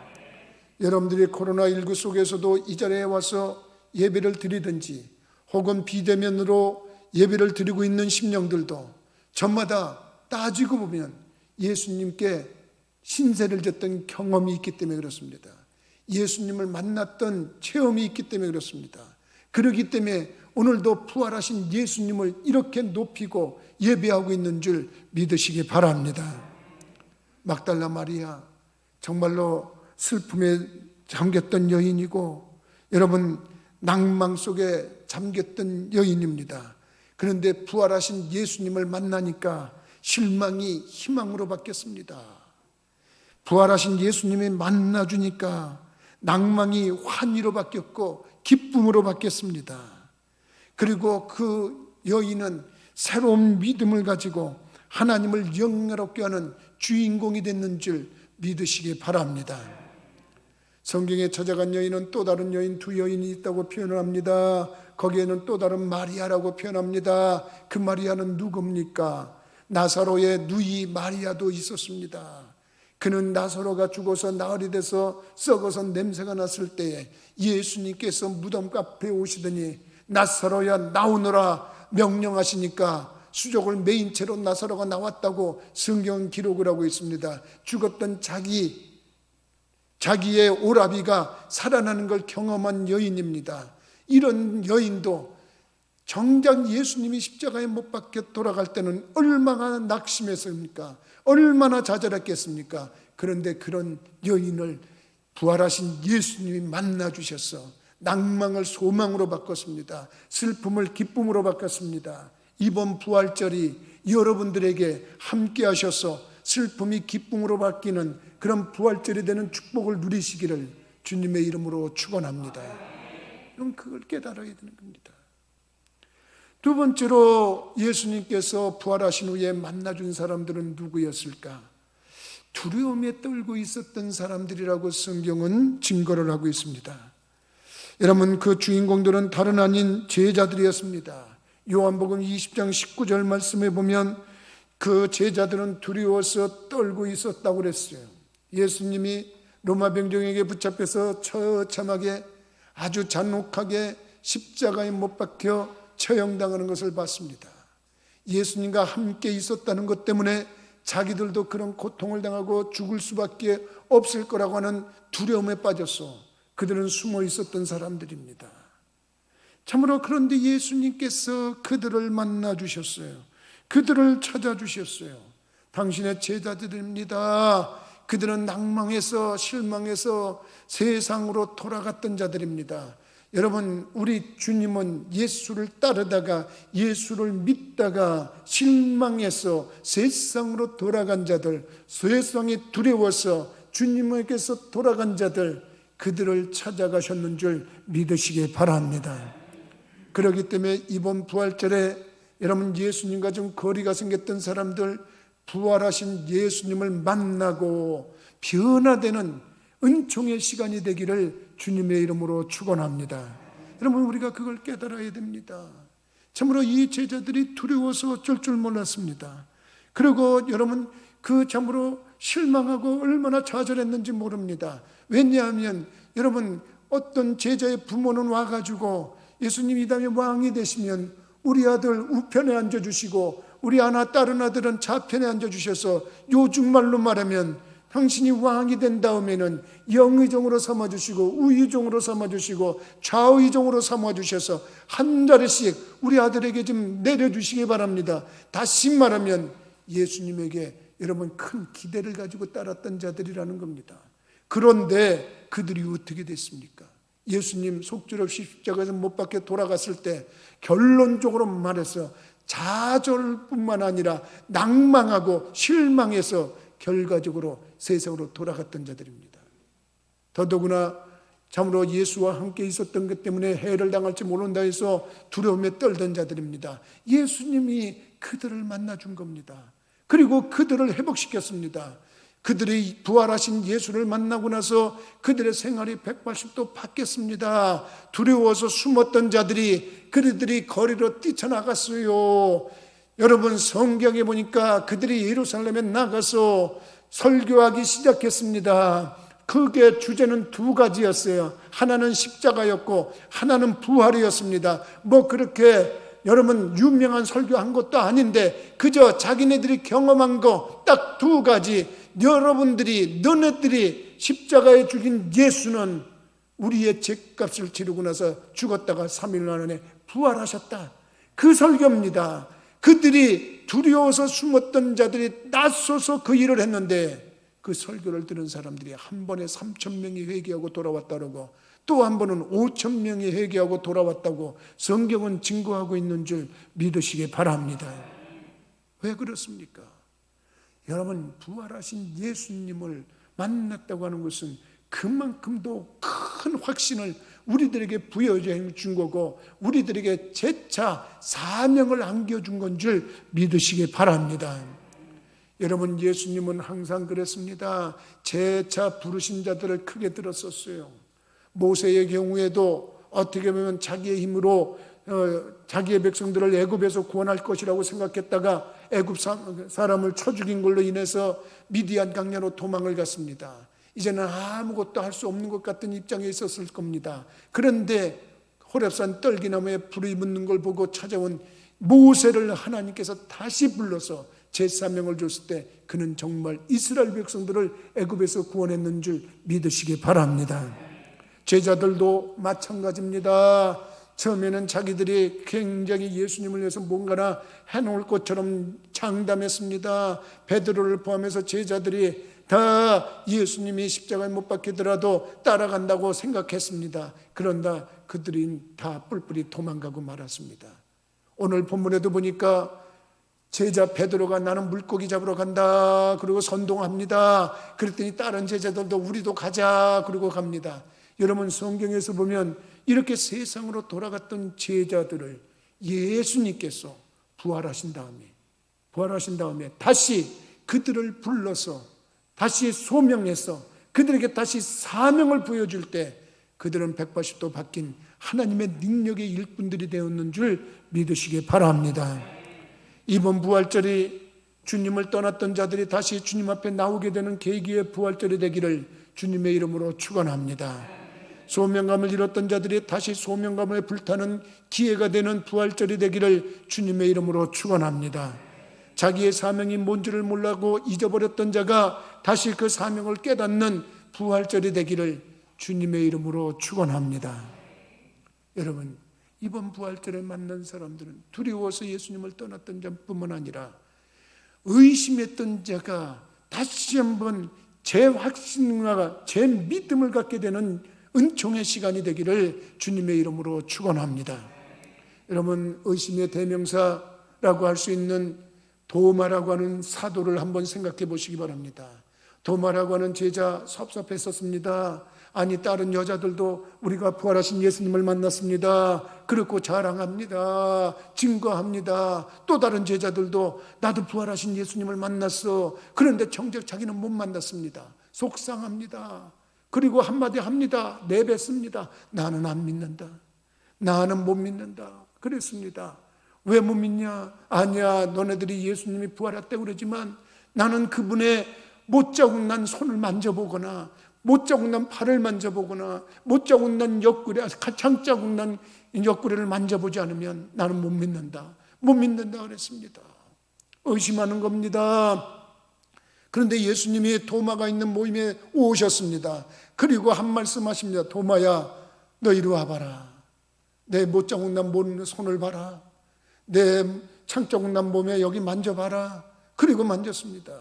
여러분들이 코로나19 속에서도 이 자리에 와서 예배를 드리든지 혹은 비대면으로 예배를 드리고 있는 심령들도 저마다 따지고 보면 예수님께 신세를 졌던 경험이 있기 때문에 그렇습니다. 예수님을 만났던 체험이 있기 때문에 그렇습니다. 그렇기 때문에 오늘도 부활하신 예수님을 이렇게 높이고 예배하고 있는 줄 믿으시기 바랍니다. 막달라 마리아 정말로 슬픔에 잠겼던 여인이고 여러분 낭망 속에 잠겼던 여인입니다. 그런데 부활하신 예수님을 만나니까 실망이 희망으로 바뀌었습니다. 부활하신 예수님이 만나주니까 낭망이 환희로 바뀌었고 기쁨으로 바뀌었습니다. 그리고 그 여인은 새로운 믿음을 가지고 하나님을 영예롭게 하는 주인공이 됐는 줄 믿으시기 바랍니다. 성경에 찾아간 여인은 또 다른 여인 2 여인이 있다고 표현을 합니다. 거기에는 또 다른 마리아라고 표현합니다. 그 마리아는 누굽니까? 나사로의 누이 마리아도 있었습니다. 그는 나사로가 죽어서 나흘이 돼서 썩어서 냄새가 났을 때에 예수님께서 무덤 앞에 오시더니 나사로야 나오너라 명령하시니까 수족을 메인 채로 나사로가 나왔다고 성경은 기록을 하고 있습니다. 죽었던 자기의 오라비가 살아나는 걸 경험한 여인입니다. 이런 여인도 정작 예수님이 십자가에 못 박혀 돌아갈 때는 얼마나 낙심했습니까? 얼마나 좌절했겠습니까? 그런데 그런 여인을 부활하신 예수님이 만나 주셔서 낭망을 소망으로 바꿨습니다. 슬픔을 기쁨으로 바꿨습니다. 이번 부활절이 여러분들에게 함께 하셔서 슬픔이 기쁨으로 바뀌는 그런 부활절이 되는 축복을 누리시기를 주님의 이름으로 축원합니다. 여러분, 그걸 깨달아야 되는 겁니다. 두 번째로 예수님께서 부활하신 후에 만나준 사람들은 누구였을까? 두려움에 떨고 있었던 사람들이라고 성경은 증거를 하고 있습니다. 여러분, 그 주인공들은 다른 아닌 제자들이었습니다. 요한복음 20장 19절 말씀에 보면 그 제자들은 두려워서 떨고 있었다고 그랬어요. 예수님이 로마 병정에게 붙잡혀서 처참하게 아주 잔혹하게 십자가에 못 박혀 처형당하는 것을 봤습니다. 예수님과 함께 있었다는 것 때문에 자기들도 그런 고통을 당하고 죽을 수밖에 없을 거라고 하는 두려움에 빠졌어 그들은 숨어 있었던 사람들입니다. 참으로 그런데 예수님께서 그들을 만나 주셨어요. 그들을 찾아주셨어요. 당신의 제자들입니다. 그들은 낭망해서 실망해서 세상으로 돌아갔던 자들입니다. 여러분, 우리 주님은 예수를 따르다가 예수를 믿다가 실망해서 세상으로 돌아간 자들, 세상이 두려워서 주님에게서 돌아간 자들, 그들을 찾아가셨는 줄 믿으시기 바랍니다. 그렇기 때문에 이번 부활절에 여러분, 예수님과 좀 거리가 생겼던 사람들, 부활하신 예수님을 만나고 변화되는 은총의 시간이 되기를 주님의 이름으로 축원합니다. 여러분, 우리가 그걸 깨달아야 됩니다. 참으로 이 제자들이 두려워서 어쩔 줄 몰랐습니다. 그리고 여러분, 그 참으로 실망하고 얼마나 좌절했는지 모릅니다. 왜냐하면 여러분, 어떤 제자의 부모는 와가지고 예수님이 이 다음에 왕이 되시면 우리 아들 우편에 앉아주시고 우리 다른 아들은 좌편에 앉아주셔서 요즘 말로 말하면 당신이 왕이 된 다음에는 영의종으로 삼아주시고 우의종으로 삼아주시고 좌의종으로 삼아주셔서 한 자리씩 우리 아들에게 좀 내려주시기 바랍니다. 다시 말하면 예수님에게 여러분 큰 기대를 가지고 따랐던 자들이라는 겁니다. 그런데 그들이 어떻게 됐습니까? 예수님 속절없이 십자가에서 못 박혀 돌아갔을 때 결론적으로 말해서 좌절뿐만 아니라 낭망하고 실망해서 결과적으로 세상으로 돌아갔던 자들입니다. 더더구나 참으로 예수와 함께 있었던 것 때문에 해를 당할지 모른다 해서 두려움에 떨던 자들입니다. 예수님이 그들을 만나준 겁니다. 그리고 그들을 회복시켰습니다. 그들이 부활하신 예수를 만나고 나서 그들의 생활이 180도 바뀌었습니다. 두려워서 숨었던 자들이 그들이 거리로 뛰쳐나갔어요. 여러분, 성경에 보니까 그들이 예루살렘에 나가서 설교하기 시작했습니다. 그게 주제는 두 가지였어요. 하나는 십자가였고 하나는 부활이었습니다. 뭐 그렇게 여러분 유명한 설교한 것도 아닌데 그저 자기네들이 경험한 거 딱 두 가지. 너네들이 십자가에 죽인 예수는 우리의 죄값을 치르고 나서 죽었다가 3일 만에 부활하셨다. 그 설교입니다. 그들이 두려워서 숨었던 자들이 낯서서 그 일을 했는데 그 설교를 들은 사람들이 한 번에 3,000명이 회개하고 돌아왔다고, 또 한 번은 5,000명이 회개하고 돌아왔다고 성경은 증거하고 있는 줄 믿으시기 바랍니다. 왜 그렇습니까? 여러분, 부활하신 예수님을 만났다고 하는 것은 그만큼도 큰 확신을 우리들에게 부여해 준 거고 우리들에게 재차 사명을 안겨준 건 줄 믿으시기 바랍니다. 여러분, 예수님은 항상 그랬습니다. 재차 부르신 자들을 크게 들었었어요. 모세의 경우에도 어떻게 보면 자기의 힘으로 자기의 백성들을 애굽에서 구원할 것이라고 생각했다가 애굽 사람을 쳐 죽인 걸로 인해서 미디안 강야로 도망을 갔습니다. 이제는 아무것도 할 수 없는 것 같은 입장에 있었을 겁니다. 그런데 호렙산 떨기나무에 불이 붙는 걸 보고 찾아온 모세를 하나님께서 다시 불러서 제사명을 줬을 때 그는 정말 이스라엘 백성들을 애굽에서 구원했는 줄 믿으시기 바랍니다. 제자들도 마찬가지입니다. 처음에는 자기들이 굉장히 예수님을 위해서 뭔가나 해놓을 것처럼 장담했습니다. 베드로를 포함해서 제자들이 다 예수님이 십자가에 못 박히더라도 따라간다고 생각했습니다. 그런다 그들이 다 뿔뿔이 도망가고 말았습니다. 오늘 본문에도 보니까 제자 베드로가 나는 물고기 잡으러 간다 그리고 선동합니다. 그랬더니 다른 제자들도 우리도 가자 그러고 갑니다. 여러분 성경에서 보면 이렇게 세상으로 돌아갔던 제자들을 예수님께서 부활하신 다음에 다시 그들을 불러서 다시 소명해서 그들에게 다시 사명을 보여줄 때 그들은 180도 바뀐 하나님의 능력의 일꾼들이 되었는 줄 믿으시기 바랍니다. 이번 부활절이 주님을 떠났던 자들이 다시 주님 앞에 나오게 되는 계기의 부활절이 되기를 주님의 이름으로 축원합니다. 소명감을 잃었던 자들이 다시 소명감에 불타는 기회가 되는 부활절이 되기를 주님의 이름으로 축원합니다. 자기의 사명이 뭔지를 몰라고 잊어버렸던 자가 다시 그 사명을 깨닫는 부활절이 되기를 주님의 이름으로 축원합니다. 여러분 이번 부활절에 만난 사람들은 두려워서 예수님을 떠났던 자뿐만 아니라 의심했던 자가 다시 한번 재확신과 재믿음을 갖게 되는 은총의 시간이 되기를 주님의 이름으로 축원합니다. 여러분 의심의 대명사라고 할 수 있는 도마라고 하는 사도를 한번 생각해 보시기 바랍니다. 도마라고 하는 제자 섭섭했었습니다. 아니 다른 여자들도 우리가 부활하신 예수님을 만났습니다. 그렇고 자랑합니다. 증거합니다. 또 다른 제자들도 나도 부활하신 예수님을 만났어. 그런데 정작 자기는 못 만났습니다. 속상합니다. 그리고 한마디 합니다. 내뱉습니다. 나는 안 믿는다. 나는 못 믿는다. 그랬습니다. 왜 못 믿냐? 아니야 너네들이 예수님이 부활했다고 그러지만 나는 그분의 못자국 난 손을 만져보거나 못자국 난 팔을 만져보거나 못자국 난 옆구리, 창자국 난 옆구리를 만져보지 않으면 나는 못 믿는다. 못 믿는다 그랬습니다. 의심하는 겁니다. 그런데 예수님이 도마가 있는 모임에 오셨습니다. 그리고 한 말씀 하십니다. 도마야 너 이리 와봐라. 내 못자국 난 손을 봐라. 내 창자국 난 몸에 여기 만져봐라. 그리고 만졌습니다.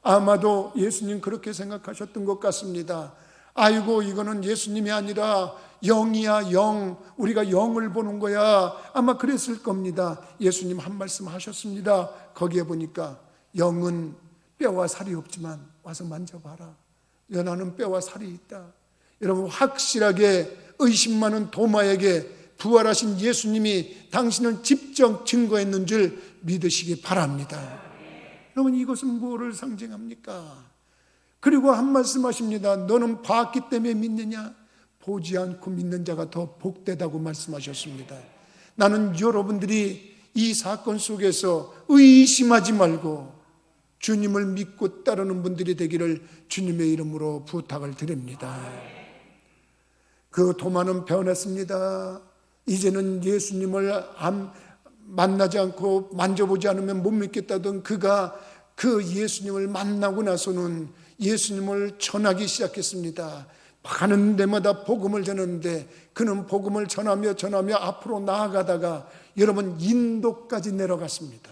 아마도 예수님 그렇게 생각하셨던 것 같습니다. 아이고 이거는 예수님이 아니라 영이야 영. 우리가 영을 보는 거야. 아마 그랬을 겁니다. 예수님 한 말씀 하셨습니다. 거기에 보니까 영은 뼈와 살이 없지만 와서 만져봐라. 나는 뼈와 살이 있다. 여러분 확실하게 의심 많은 도마에게 부활하신 예수님이 당신을 직접 증거했는 줄 믿으시기 바랍니다. 여러분 이것은 뭐를 상징합니까? 그리고 한 말씀 하십니다. 너는 봤기 때문에 믿느냐? 보지 않고 믿는 자가 더 복되다고 말씀하셨습니다. 나는 여러분들이 이 사건 속에서 의심하지 말고 주님을 믿고 따르는 분들이 되기를 주님의 이름으로 부탁을 드립니다. 그 도마는 변했습니다. 이제는 예수님을 만나지 않고 만져보지 않으면 못 믿겠다던 그가 그 예수님을 만나고 나서는 예수님을 전하기 시작했습니다. 가는 데마다 복음을 전하는데 그는 복음을 전하며 앞으로 나아가다가 여러분 인도까지 내려갔습니다.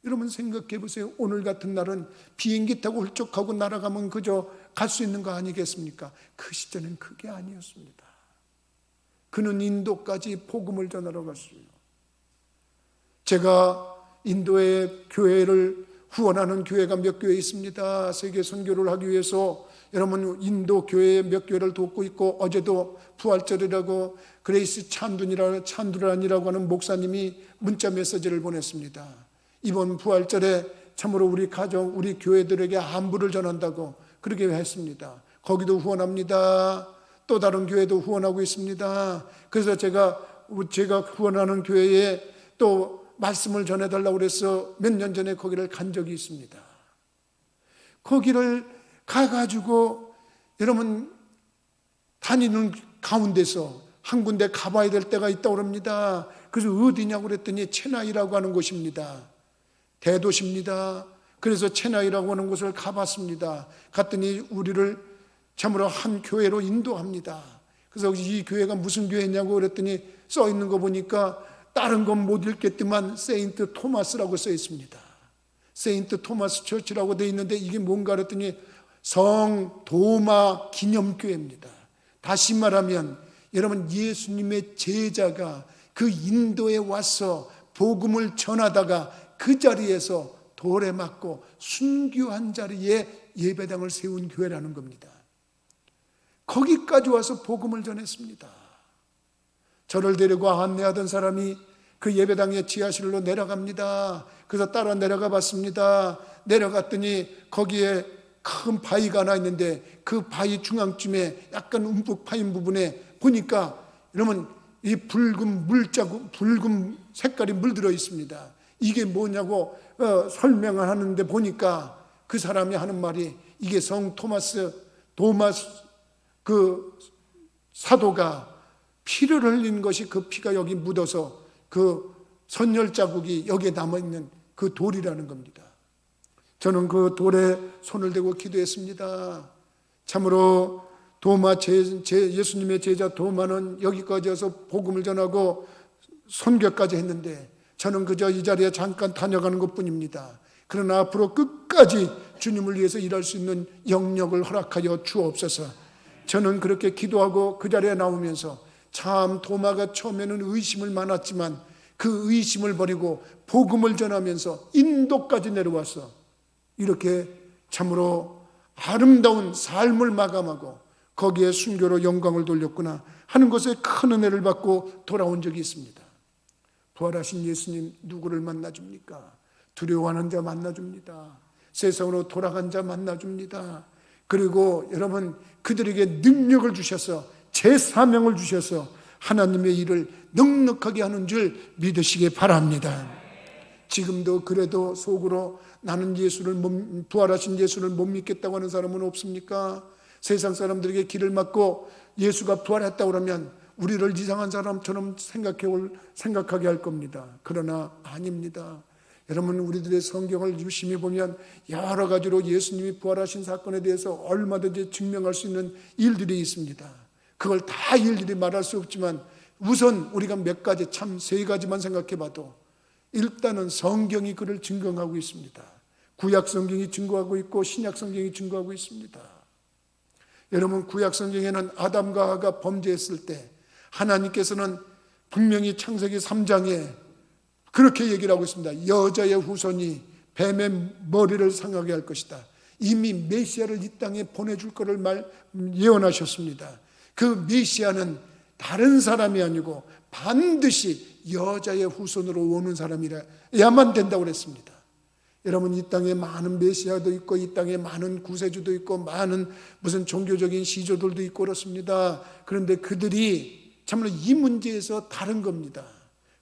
여러분 생각해 보세요. 오늘 같은 날은 비행기 타고 훌쩍하고 날아가면 그저 갈 수 있는 거 아니겠습니까? 그 시절엔 그게 아니었습니다. 그는 인도까지 복음을 전하러 갔어요. 제가 인도의 교회를 후원하는 교회가 몇 교회 있습니다. 세계 선교를 하기 위해서 여러분 인도 교회 몇 교회를 돕고 있고 어제도 부활절이라고 그레이스 찬두란이라고 하는 목사님이 문자 메시지를 보냈습니다. 이번 부활절에 참으로 우리 가정, 우리 교회들에게 안부를 전한다고 그렇게 했습니다. 거기도 후원합니다. 또 다른 교회도 후원하고 있습니다. 그래서 제가 후원하는 교회에 또 말씀을 전해달라고 그래서 몇 년 전에 거기를 간 적이 있습니다. 거기를 가가지고 여러분 다니는 가운데서 한 군데 가봐야 될 때가 있다고 그럽니다. 그래서 어디냐고 그랬더니 체나이라고 하는 곳입니다. 대도시입니다. 그래서 체나이라고 하는 곳을 가봤습니다. 갔더니 우리를 참으로 한 교회로 인도합니다. 그래서 이 교회가 무슨 교회냐고 그랬더니 써 있는 거 보니까 다른 건 못 읽겠지만 세인트 토마스라고 써 있습니다. 세인트 토마스 처치라고 되어 있는데 이게 뭔가 그랬더니 성 도마 기념교회입니다. 다시 말하면 여러분, 예수님의 제자가 그 인도에 와서 복음을 전하다가 그 자리에서 돌에 맞고 순교한 자리에 예배당을 세운 교회라는 겁니다. 거기까지 와서 복음을 전했습니다. 저를 데리고 안내하던 사람이 그 예배당의 지하실로 내려갑니다. 그래서 따라 내려가 봤습니다. 내려갔더니 거기에 큰 바위가 하나 있는데 그 바위 중앙쯤에 약간 움푹 파인 부분에 보니까 여러분, 이 붉은 물자국, 붉은 색깔이 물들어 있습니다. 이게 뭐냐고 설명을 하는데 보니까 그 사람이 하는 말이 이게 성 도마스 그 사도가 피를 흘린 것이 그 피가 여기 묻어서 그 선열 자국이 여기에 남아있는 그 돌이라는 겁니다. 저는 그 돌에 손을 대고 기도했습니다. 참으로 예수님의 제자 도마는 여기까지 와서 복음을 전하고 선교까지 했는데 저는 그저 이 자리에 잠깐 다녀가는 것뿐입니다. 그러나 앞으로 끝까지 주님을 위해서 일할 수 있는 영역을 허락하여 주옵소서. 저는 그렇게 기도하고 그 자리에 나오면서 참 도마가 처음에는 의심을 많았지만 그 의심을 버리고 복음을 전하면서 인도까지 내려와서 이렇게 참으로 아름다운 삶을 마감하고 거기에 순교로 영광을 돌렸구나 하는 것에 큰 은혜를 받고 돌아온 적이 있습니다. 부활하신 예수님 누구를 만나줍니까? 두려워하는 자 만나줍니다. 세상으로 돌아간 자 만나줍니다. 그리고 여러분, 그들에게 능력을 주셔서 제 사명을 주셔서 하나님의 일을 넉넉하게 하는 줄 믿으시기 바랍니다. 지금도 그래도 속으로 나는 부활하신 예수를 못 믿겠다고 하는 사람은 없습니까? 세상 사람들에게 길을 막고 예수가 부활했다고 그러면 우리를 이상한 사람처럼 생각하게 할 겁니다. 그러나 아닙니다. 여러분, 우리들의 성경을 유심히 보면 여러 가지로 예수님이 부활하신 사건에 대해서 얼마든지 증명할 수 있는 일들이 있습니다. 그걸 다 일일이 말할 수 없지만 우선 우리가 몇 가지, 참 세 가지만 생각해 봐도 일단은 성경이 그를 증거하고 있습니다. 구약 성경이 증거하고 있고 신약 성경이 증거하고 있습니다. 여러분, 구약 성경에는 아담과 하와가 범죄했을 때 하나님께서는 분명히 창세기 3장에 그렇게 얘기를 하고 있습니다. 여자의 후손이 뱀의 머리를 상하게 할 것이다. 이미 메시아를 이 땅에 보내줄 것을 예언하셨습니다. 그 메시아는 다른 사람이 아니고 반드시 여자의 후손으로 오는 사람이라야만 된다고 그랬습니다. 여러분, 이 땅에 많은 메시아도 있고 이 땅에 많은 구세주도 있고 많은 무슨 종교적인 시조들도 있고 그렇습니다. 그런데 그들이 참으로 이 문제에서 다른 겁니다.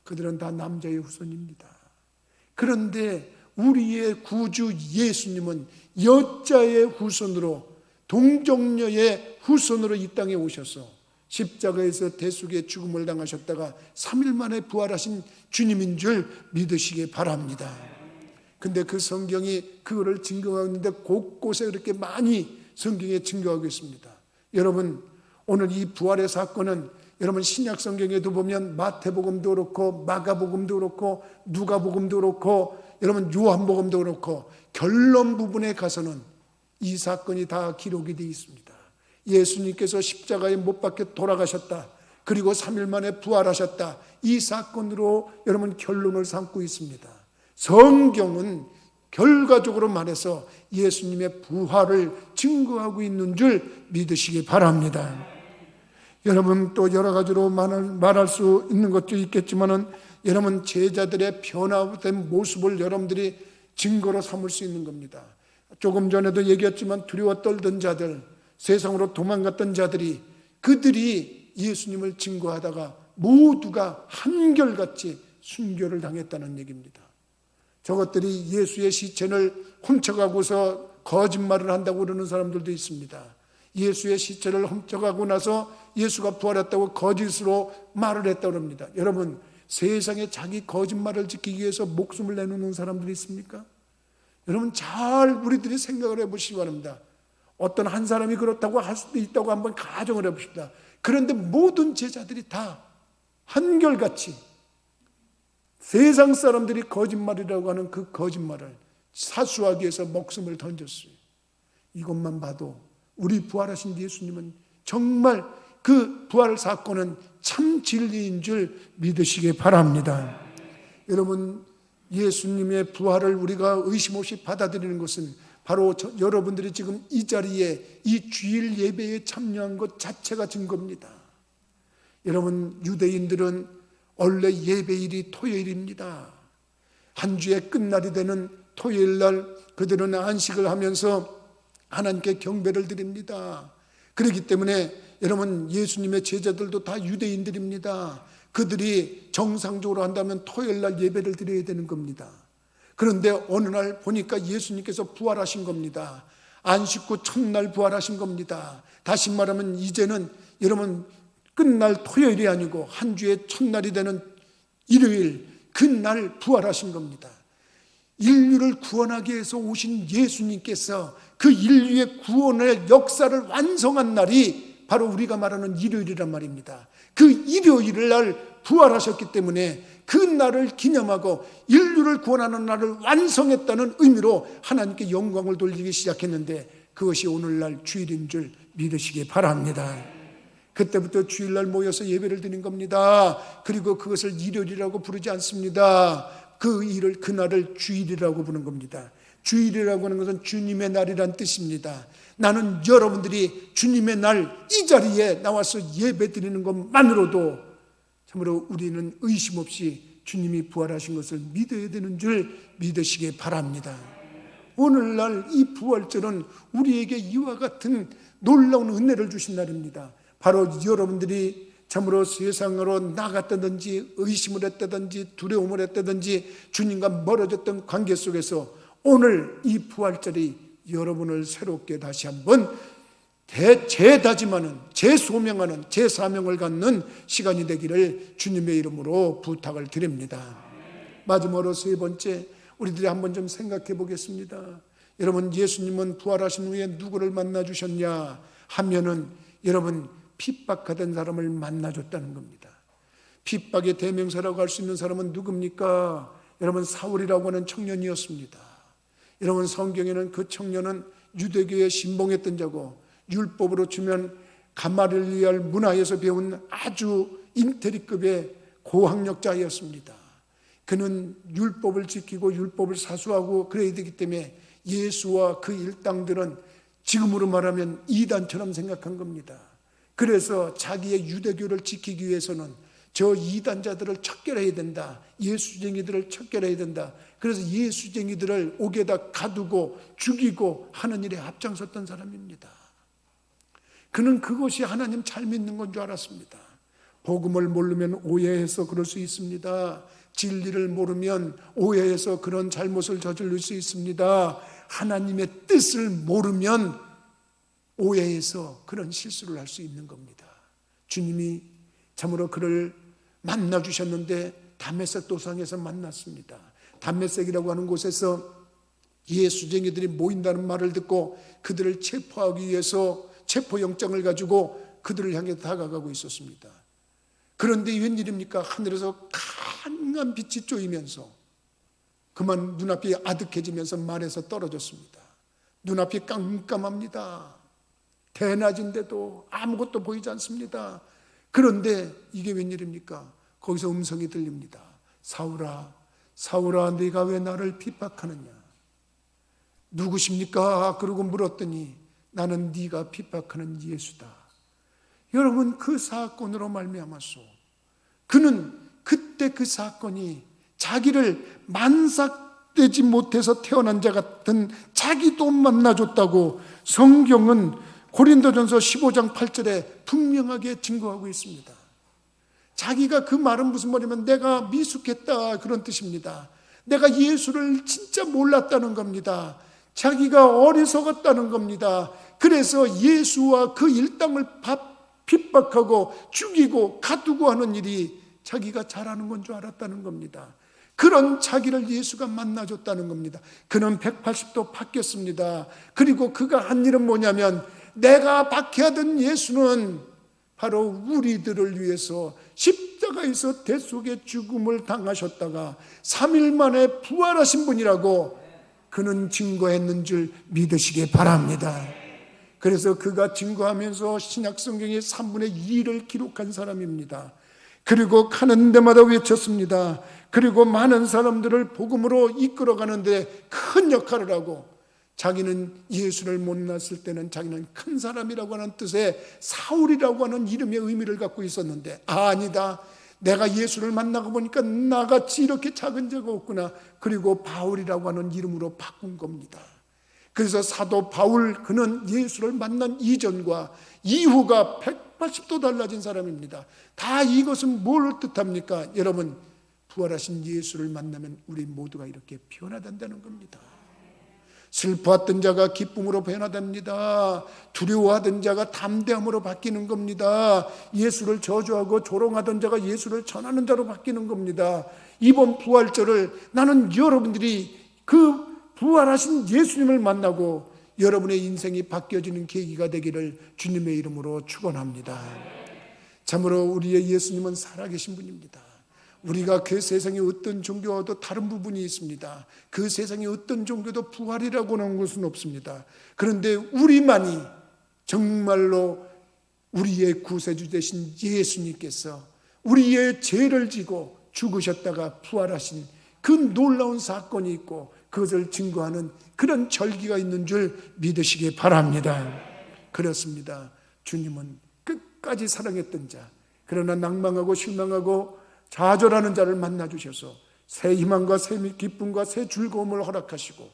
그들은 다 남자의 후손입니다. 그런데 우리의 구주 예수님은 여자의 후손으로, 동정녀의 후손으로 이 땅에 오셔서 십자가에서 대속의 죽음을 당하셨다가 3일 만에 부활하신 주님인 줄 믿으시기 바랍니다. 근데 그 성경이 그거를 증거하고 있는데 곳곳에 그렇게 많이 성경에 증거하고 있습니다. 여러분, 오늘 이 부활의 사건은 여러분 신약 성경에도 보면 마태복음도 그렇고 마가복음도 그렇고 누가복음도 그렇고 여러분 요한복음도 그렇고 결론 부분에 가서는 이 사건이 다 기록이 되어 있습니다. 예수님께서 십자가에 못 박혀 돌아가셨다. 그리고 3일 만에 부활하셨다. 이 사건으로 여러분 결론을 삼고 있습니다. 성경은 결과적으로 말해서 예수님의 부활을 증거하고 있는 줄 믿으시기 바랍니다. 여러분, 또 여러 가지로 말할 수 있는 것도 있겠지만은 여러분 제자들의 변화된 모습을 여러분들이 증거로 삼을 수 있는 겁니다. 조금 전에도 얘기했지만 두려워 떨던 자들, 세상으로 도망갔던 자들이 그들이 예수님을 증거하다가 모두가 한결같이 순교를 당했다는 얘기입니다. 저것들이 예수의 시체를 훔쳐가고서 거짓말을 한다고 그러는 사람들도 있습니다. 예수의 시체를 훔쳐가고 나서 예수가 부활했다고 거짓으로 말을 했다고 합니다. 여러분, 세상에 자기 거짓말을 지키기 위해서 목숨을 내놓는 사람들이 있습니까? 여러분, 잘 우리들이 생각을 해보시기 바랍니다. 어떤 한 사람이 그렇다고 할 수도 있다고 한번 가정을 해봅시다. 그런데 모든 제자들이 다 한결같이 세상 사람들이 거짓말이라고 하는 그 거짓말을 사수하기 위해서 목숨을 던졌어요. 이것만 봐도 우리 부활하신 예수님은 정말 그 부활 사건은 참 진리인 줄 믿으시기 바랍니다. 여러분, 예수님의 부활을 우리가 의심 없이 받아들이는 것은 바로 여러분들이 지금 이 자리에 이 주일 예배에 참여한 것 자체가 증거입니다. 여러분, 유대인들은 원래 예배일이 토요일입니다. 한 주의 끝날이 되는 토요일 날 그들은 안식을 하면서 하나님께 경배를 드립니다. 그렇기 때문에 여러분, 예수님의 제자들도 다 유대인들입니다. 그들이 정상적으로 한다면 토요일 날 예배를 드려야 되는 겁니다. 그런데 어느 날 보니까 예수님께서 부활하신 겁니다. 안식 후 첫날 부활하신 겁니다. 다시 말하면 이제는 여러분, 끝날 토요일이 아니고 한 주의 첫날이 되는 일요일, 그날 부활하신 겁니다. 인류를 구원하기 위해서 오신 예수님께서 그 인류의 구원의 역사를 완성한 날이 바로 우리가 말하는 일요일이란 말입니다. 그 일요일 날 부활하셨기 때문에 그 날을 기념하고 인류를 구원하는 날을 완성했다는 의미로 하나님께 영광을 돌리기 시작했는데, 그것이 오늘날 주일인 줄 믿으시기 바랍니다. 그때부터 주일날 모여서 예배를 드린 겁니다. 그리고 그것을 일요일이라고 부르지 않습니다. 그날을 주일이라고 부르는 겁니다. 주일이라고 하는 것은 주님의 날이란 뜻입니다. 나는 여러분들이 주님의 날 이 자리에 나와서 예배 드리는 것만으로도 참으로 우리는 의심 없이 주님이 부활하신 것을 믿어야 되는 줄 믿으시기 바랍니다. 오늘날 이 부활절은 우리에게 이와 같은 놀라운 은혜를 주신 날입니다. 바로 여러분들이 참으로 세상으로 나갔다든지 의심을 했다든지 두려움을 했다든지 주님과 멀어졌던 관계 속에서 오늘 이 부활절이 여러분을 새롭게 다시 한번 재다짐하는, 재소명하는, 재사명을 갖는 시간이 되기를 주님의 이름으로 부탁을 드립니다. 마지막으로 세 번째, 우리들이 한번 좀 생각해 보겠습니다. 여러분, 예수님은 부활하신 후에 누구를 만나 주셨냐 하면은 여러분, 핍박하던 사람을 만나줬다는 겁니다. 핍박의 대명사라고 할 수 있는 사람은 누굽니까? 여러분, 사울이라고 하는 청년이었습니다. 여러분, 성경에는 그 청년은 유대교에 신봉했던 자고 율법으로 치면 가말리엘 문화에서 배운 아주 인테리급의 고학력자였습니다. 그는 율법을 지키고 율법을 사수하고 그래야 되기 때문에 예수와 그 일당들은 지금으로 말하면 이단처럼 생각한 겁니다. 그래서 자기의 유대교를 지키기 위해서는 저 이단자들을 척결해야 된다. 예수쟁이들을 척결해야 된다. 그래서 예수쟁이들을 옥에다 가두고 죽이고 하는 일에 앞장섰던 사람입니다. 그는 그것이 하나님 잘 믿는 건 줄 알았습니다. 복음을 모르면 오해해서 그럴 수 있습니다. 진리를 모르면 오해해서 그런 잘못을 저지를 수 있습니다. 하나님의 뜻을 모르면 오해해서 그런 실수를 할 수 있는 겁니다. 주님이 참으로 그를 만나 주셨는데 다메섹 도상에서 만났습니다. 다메섹이라고 하는 곳에서 예수쟁이들이 모인다는 말을 듣고 그들을 체포하기 위해서 체포영장을 가지고 그들을 향해 다가가고 있었습니다. 그런데 웬일입니까? 하늘에서 강한 빛이 쪼이면서 그만 눈앞이 아득해지면서 말에서 떨어졌습니다. 눈앞이 깜깜합니다. 대낮인데도 아무것도 보이지 않습니다. 그런데 이게 웬일입니까? 거기서 음성이 들립니다. 사울아, 사울아, 네가 왜 나를 핍박하느냐? 누구십니까? 그러고 물었더니 나는 네가 핍박하는 예수다. 여러분, 그 사건으로 말미암아서 그는 그때 그 사건이 자기를 만삭되지 못해서 태어난 자 같은 자기도 만나줬다고 성경은 고린도전서 15장 8절에 분명하게 증거하고 있습니다. 자기가 그 말은 무슨 말이냐면 내가 미숙했다 그런 뜻입니다. 내가 예수를 진짜 몰랐다는 겁니다. 자기가 어리석었다는 겁니다. 그래서 예수와 그 일당을 핍박하고 죽이고 가두고 하는 일이 자기가 잘하는 건 줄 알았다는 겁니다. 그런 자기를 예수가 만나줬다는 겁니다. 그는 180도 바뀌었습니다. 그리고 그가 한 일은 뭐냐면, 내가 박해하던 예수는 바로 우리들을 위해서 십자가에서 대속의 죽음을 당하셨다가 3일 만에 부활하신 분이라고 그는 증거했는 줄 믿으시기 바랍니다. 그래서 그가 증거하면서 신약성경의 3분의 2를 기록한 사람입니다. 그리고 가는 데마다 외쳤습니다. 그리고 많은 사람들을 복음으로 이끌어가는데 큰 역할을 하고, 자기는 예수를 못 만났을 때는 자기는 큰 사람이라고 하는 뜻의 사울이라고 하는 이름의 의미를 갖고 있었는데, 아니다, 내가 예수를 만나고 보니까 나같이 이렇게 작은 자가 없구나. 그리고 바울이라고 하는 이름으로 바꾼 겁니다. 그래서 사도 바울, 그는 예수를 만난 이전과 이후가 180도 달라진 사람입니다. 다 이것은 뭘 뜻합니까? 여러분, 부활하신 예수를 만나면 우리 모두가 이렇게 변화된다는 겁니다. 슬퍼했던 자가 기쁨으로 변화됩니다. 두려워하던 자가 담대함으로 바뀌는 겁니다. 예수를 저주하고 조롱하던 자가 예수를 전하는 자로 바뀌는 겁니다. 이번 부활절을 나는 여러분들이 그 부활하신 예수님을 만나고 여러분의 인생이 바뀌어지는 계기가 되기를 주님의 이름으로 축원합니다. 참으로 우리의 예수님은 살아계신 분입니다. 우리가 그 세상의 어떤 종교와도 다른 부분이 있습니다. 그 세상의 어떤 종교도 부활이라고 하는 것은 없습니다. 그런데 우리만이 정말로 우리의 구세주 되신 예수님께서 우리의 죄를 지고 죽으셨다가 부활하신 그 놀라운 사건이 있고, 그것을 증거하는 그런 절기가 있는 줄 믿으시기 바랍니다. 그렇습니다. 주님은 끝까지 사랑했던 자, 그러나 낭망하고 실망하고 좌절하는 자를 만나주셔서 새 희망과 새 기쁨과 새 즐거움을 허락하시고,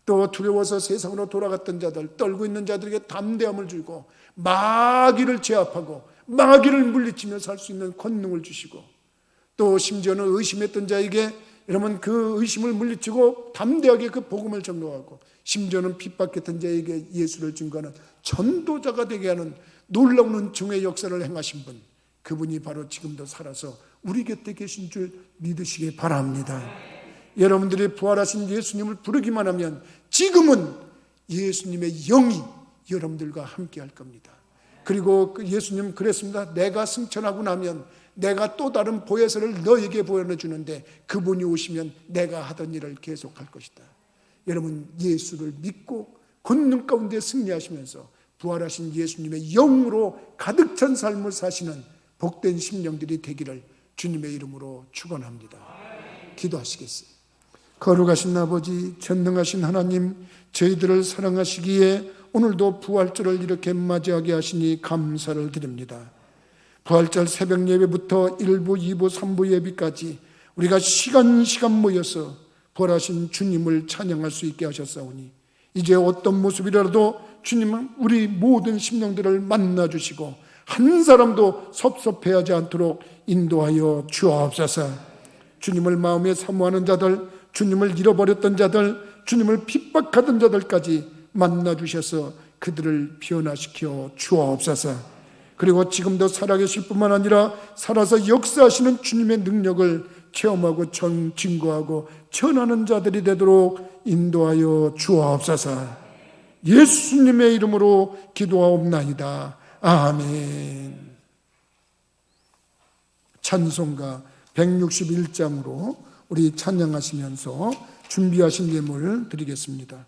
또 두려워서 세상으로 돌아갔던 자들, 떨고 있는 자들에게 담대함을 주고, 마귀를 제압하고 마귀를 물리치며 살 수 있는 권능을 주시고, 또 심지어는 의심했던 자에게 여러분 그 의심을 물리치고 담대하게 그 복음을 전도하고, 심지어는 핍박했던 자에게 예수를 증거하는 전도자가 되게 하는 놀라운 은총의 역사를 행하신 분, 그분이 바로 지금도 살아서 우리 곁에 계신 줄 믿으시기 바랍니다. 여러분들이 부활하신 예수님을 부르기만 하면 지금은 예수님의 영이 여러분들과 함께 할 겁니다. 그리고 예수님 그랬습니다. 내가 승천하고 나면 내가 또 다른 보혜사를 너에게 보여주는데 그분이 오시면 내가 하던 일을 계속할 것이다. 여러분, 예수를 믿고 권능 가운데 승리하시면서 부활하신 예수님의 영으로 가득 찬 삶을 사시는 복된 심령들이 되기를 주님의 이름으로 축원합니다. 기도하시겠어요? 거룩하신 아버지, 전능하신 하나님, 저희들을 사랑하시기에 오늘도 부활절을 이렇게 맞이하게 하시니 감사를 드립니다. 부활절 새벽 예배부터 1부, 2부, 3부 예배까지 우리가 시간 모여서 부활하신 주님을 찬양할 수 있게 하셨사오니, 이제 어떤 모습이라도 주님은 우리 모든 심령들을 만나주시고 한 사람도 섭섭해하지 않도록 인도하여 주옵소서. 주님을 마음에 사모하는 자들, 주님을 잃어버렸던 자들, 주님을 핍박하던 자들까지 만나주셔서 그들을 변화시켜 주옵소서. 그리고 지금도 살아계실 뿐만 아니라 살아서 역사하시는 주님의 능력을 체험하고 증거하고 전하는 자들이 되도록 인도하여 주옵소서. 예수님의 이름으로 기도하옵나이다. 아멘. 찬송가 161장으로 우리 찬양하시면서 준비하신 예물을 드리겠습니다.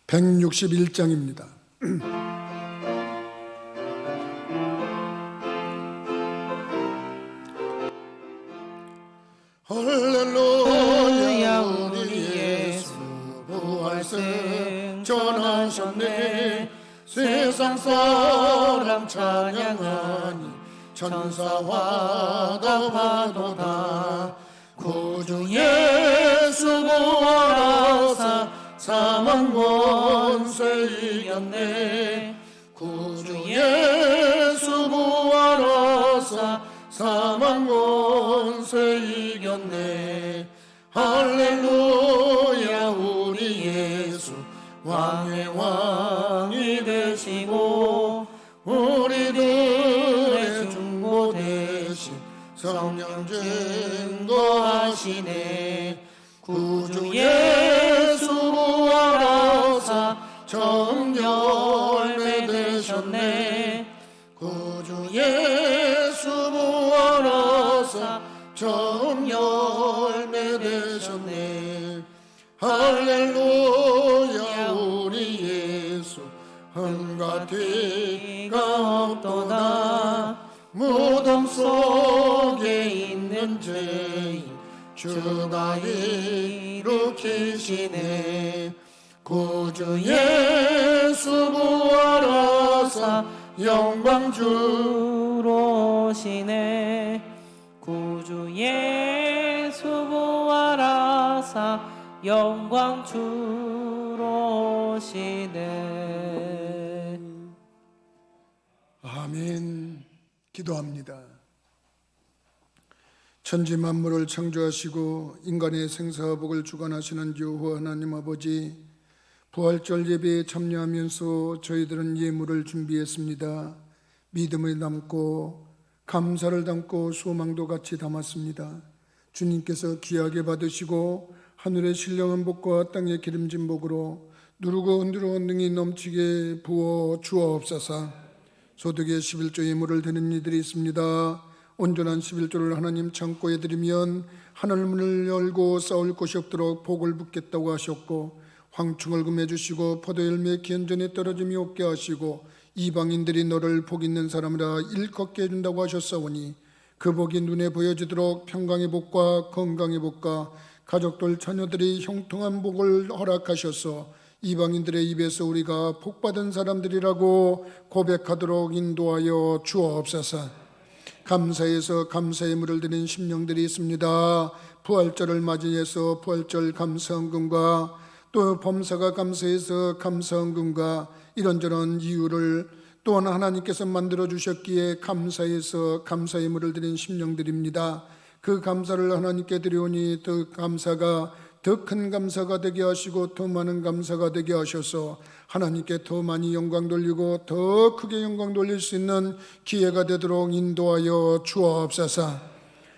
(161장입니다) 할렐루야, 우리 예수 부활승 전하셨네. 세상 사람 찬양하니 천사와 다파도다. 구주 예수 부활하사 사망 권세 이겼네. 구주 예수 세상 권세 이겼네. 할렐루야. 우리 예수 왕의 왕이 되시고 우리들의 중보 대신 성령 증거하시네. 구주 예수 부활하사 처음 열매 되셨네. 구주 예수 부활하사 처음 열매 되셨네. 할렐루야. 우리 예수 흠과 티가 없도다. 무덤 속에 있는 죄인 주가 일으키시네. 구주 예수 부활하사 영광 주로 오시네. 구주 예수 부활하사 영광 주로 오시네. 아멘. 기도합니다. 천지 만물을 창조하시고 인간의 생사복을 주관하시는 여호와 하나님 아버지, 부활절 예배에 참여하면서 저희들은 예물을 준비했습니다. 믿음을 담고 감사를 담고 소망도 같이 담았습니다. 주님께서 귀하게 받으시고 하늘의 신령한 복과 땅의 기름진 복으로 누르고 흔들어 능히 넘치게 부어 주옵소서. 소득의 11조 예물을 드는 이들이 있습니다. 온전한 11조를 하나님 창고에 드리면 하늘문을 열고 싸울 곳이 없도록 복을 붓겠다고 하셨고, 황충을 금해 주시고 포도열매 기현전에 떨어짐이 없게 하시고 이방인들이 너를 복 있는 사람이라 일컫게 해준다고 하셨사오니, 그 복이 눈에 보여지도록 평강의 복과 건강의 복과 가족들 자녀들이 형통한 복을 허락하셔서 이방인들의 입에서 우리가 복받은 사람들이라고 고백하도록 인도하여 주옵소서. 감사해서 감사의 물을 드린 심령들이 있습니다. 부활절을 맞이해서 부활절 감사헌금과 또 범사가 감사해서 감사헌금과 이런저런 이유를 또한 하나님께서 만들어 주셨기에 감사해서 감사의 물을 드린 심령들입니다. 그 감사를 하나님께 드려오니 그 감사가 더 큰 감사가 되게 하시고 더 많은 감사가 되게 하셔서 하나님께 더 많이 영광 돌리고 더 크게 영광 돌릴 수 있는 기회가 되도록 인도하여 주옵소서.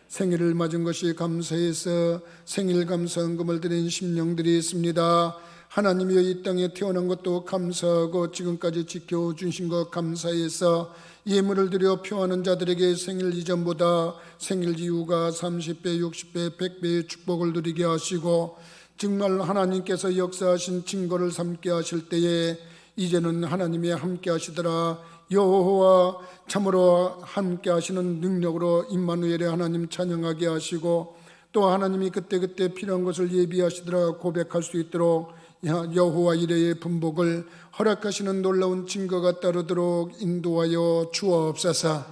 생일을 맞은 것이 감사해서 생일 감사헌금을 드린 심령들이 있습니다. 하나님이여 이 땅에 태어난 것도 감사하고 지금까지 지켜주신 것 감사해서 예물을 드려 표하는 자들에게 생일 이전보다 생일 이후가 30배, 60배, 100배의 축복을 누리게 하시고, 정말 하나님께서 역사하신 증거를 삼게 하실 때에 이제는 하나님이 함께 하시더라, 여호와 참으로 함께 하시는 능력으로 임마누엘의 하나님 찬양하게 하시고, 또 하나님이 그때그때 필요한 것을 예비하시더라 고백할 수 있도록 여호와 이레의 분복을 허락하시는 놀라운 증거가 따르도록 인도하여 주옵소서.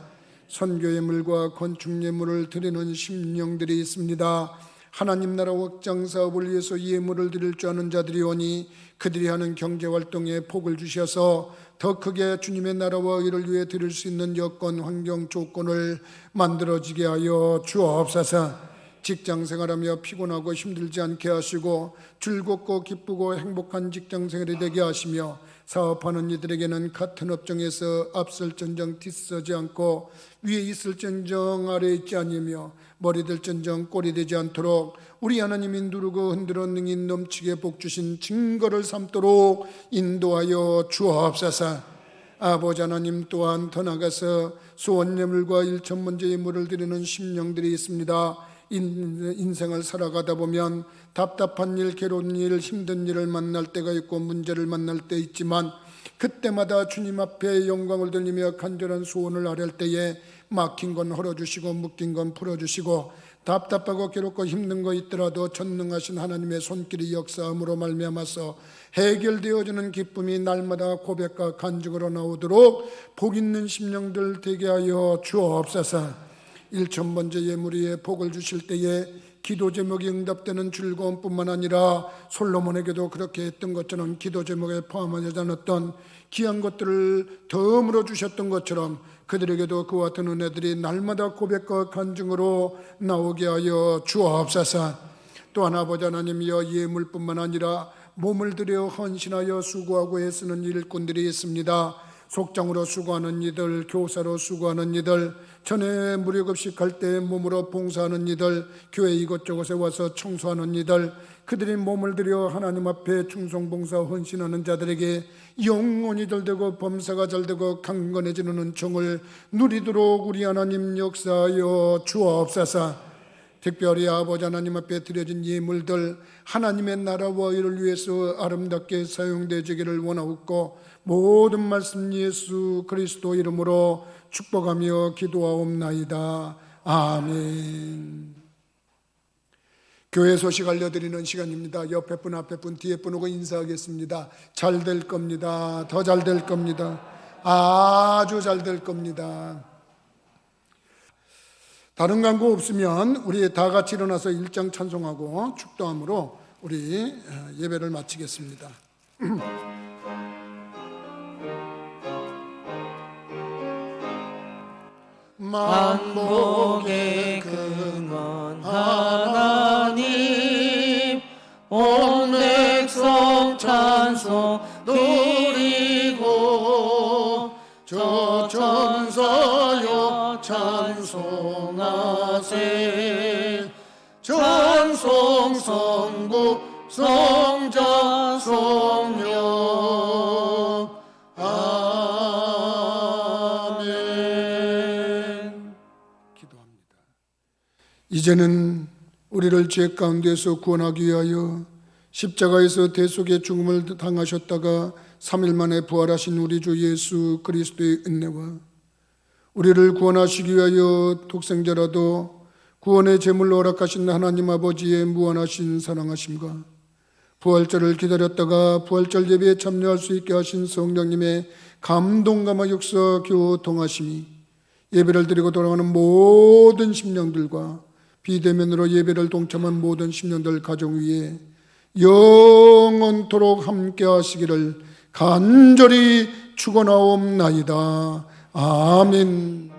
선교예물과 건축예물을 드리는 심령들이 있습니다. 하나님 나라 확장 사업을 위해서 예물을 드릴 줄 아는 자들이 오니 그들이 하는 경제활동에 복을 주셔서 더 크게 주님의 나라와 의를 위해 드릴 수 있는 여건, 환경, 조건을 만들어지게 하여 주옵소서. 직장 생활하며 피곤하고 힘들지 않게 하시고 즐겁고 기쁘고 행복한 직장 생활이 되게 하시며, 사업하는 이들에게는 같은 업종에서 앞설전정 뒤서지 않고 위에 있을전정 아래에 있지 아니며 머리 들전정 꼴이 되지 않도록 우리 하나님이 누르고 흔들어 능히 넘치게 복주신 증거를 삼도록 인도하여 주옵소서. 아버지 하나님, 또한 더 나가서 소원예물과 일천번제 예물을 드리는 심령들이 있습니다. 인생을 살아가다 보면 답답한 일, 괴로운 일, 힘든 일을 만날 때가 있고 문제를 만날 때 있지만, 그때마다 주님 앞에 영광을 돌리며 간절한 소원을 아뢰을 때에 막힌 건 헐어주시고 묶인 건 풀어주시고 답답하고 괴롭고 힘든 거 있더라도 전능하신 하나님의 손길이 역사함으로 말미암아서 해결되어지는 기쁨이 날마다 고백과 간증으로 나오도록 복 있는 심령들 되게 하여 주옵소서. 1,000번째 예물 위에 복을 주실 때에 기도 제목이 응답되는 즐거움뿐만 아니라 솔로몬에게도 그렇게 했던 것처럼 기도 제목에 포함하지 않았던 귀한 것들을 덤으로 주셨던 것처럼 그들에게도 그와 같은 은혜들이 날마다 고백과 간증으로 나오게 하여 주옵소서. 또한 아버지 하나님이여, 예물뿐만 아니라 몸을 들여 헌신하여 수고하고 애쓰는 일꾼들이 있습니다. 속장으로 수고하는 이들, 교사로 수고하는 이들, 전에 무력 없이 갈 때 몸으로 봉사하는 이들, 교회 이곳저곳에 와서 청소하는 이들, 그들이 몸을 들여 하나님 앞에 충성봉사 헌신하는 자들에게 영원히 잘되고 범사가 잘되고 강건해지는 은총을 누리도록 우리 하나님 역사하여 주옵소서. 특별히 아버지 하나님 앞에 드려진 예물들 하나님의 나라와 의를 위해서 아름답게 사용되기를 원하옵고, 모든 말씀 예수 그리스도 이름으로 축복하며 기도하옵나이다. 아멘. 교회 소식 알려드리는 시간입니다. 옆에 분, 앞에 분, 뒤에 분 오고 인사하겠습니다. 잘 될 겁니다. 더 잘 될 겁니다. 아주 잘 될 겁니다. 다른 광고 없으면 우리 다 같이 일어나서 일장 찬송하고 축도함으로 우리 예배를 마치겠습니다. 만복의 근원 하나님, 온 백성 찬송 누리고 저 천사여 찬송하세. 찬송 성부 성자 성령 아멘. 기도합니다. 이제는 우리를 죄 가운데서 구원하기 위하여 십자가에서 대속의 죽음을 당하셨다가 3일 만에 부활하신 우리 주 예수 그리스도의 은혜와 우리를 구원하시기 위하여 독생자라도 구원의 제물로 허락하신 하나님 아버지의 무한하신 사랑하심과 부활절을 기다렸다가 부활절 예배에 참여할 수 있게 하신 성령님의 감동감화 역사 교통하심이 예배를 드리고 돌아가는 모든 심령들과 비대면으로 예배를 동참한 모든 심령들 가정 위에 영원토록 함께 하시기를 간절히 축원하옵나이다. 아멘.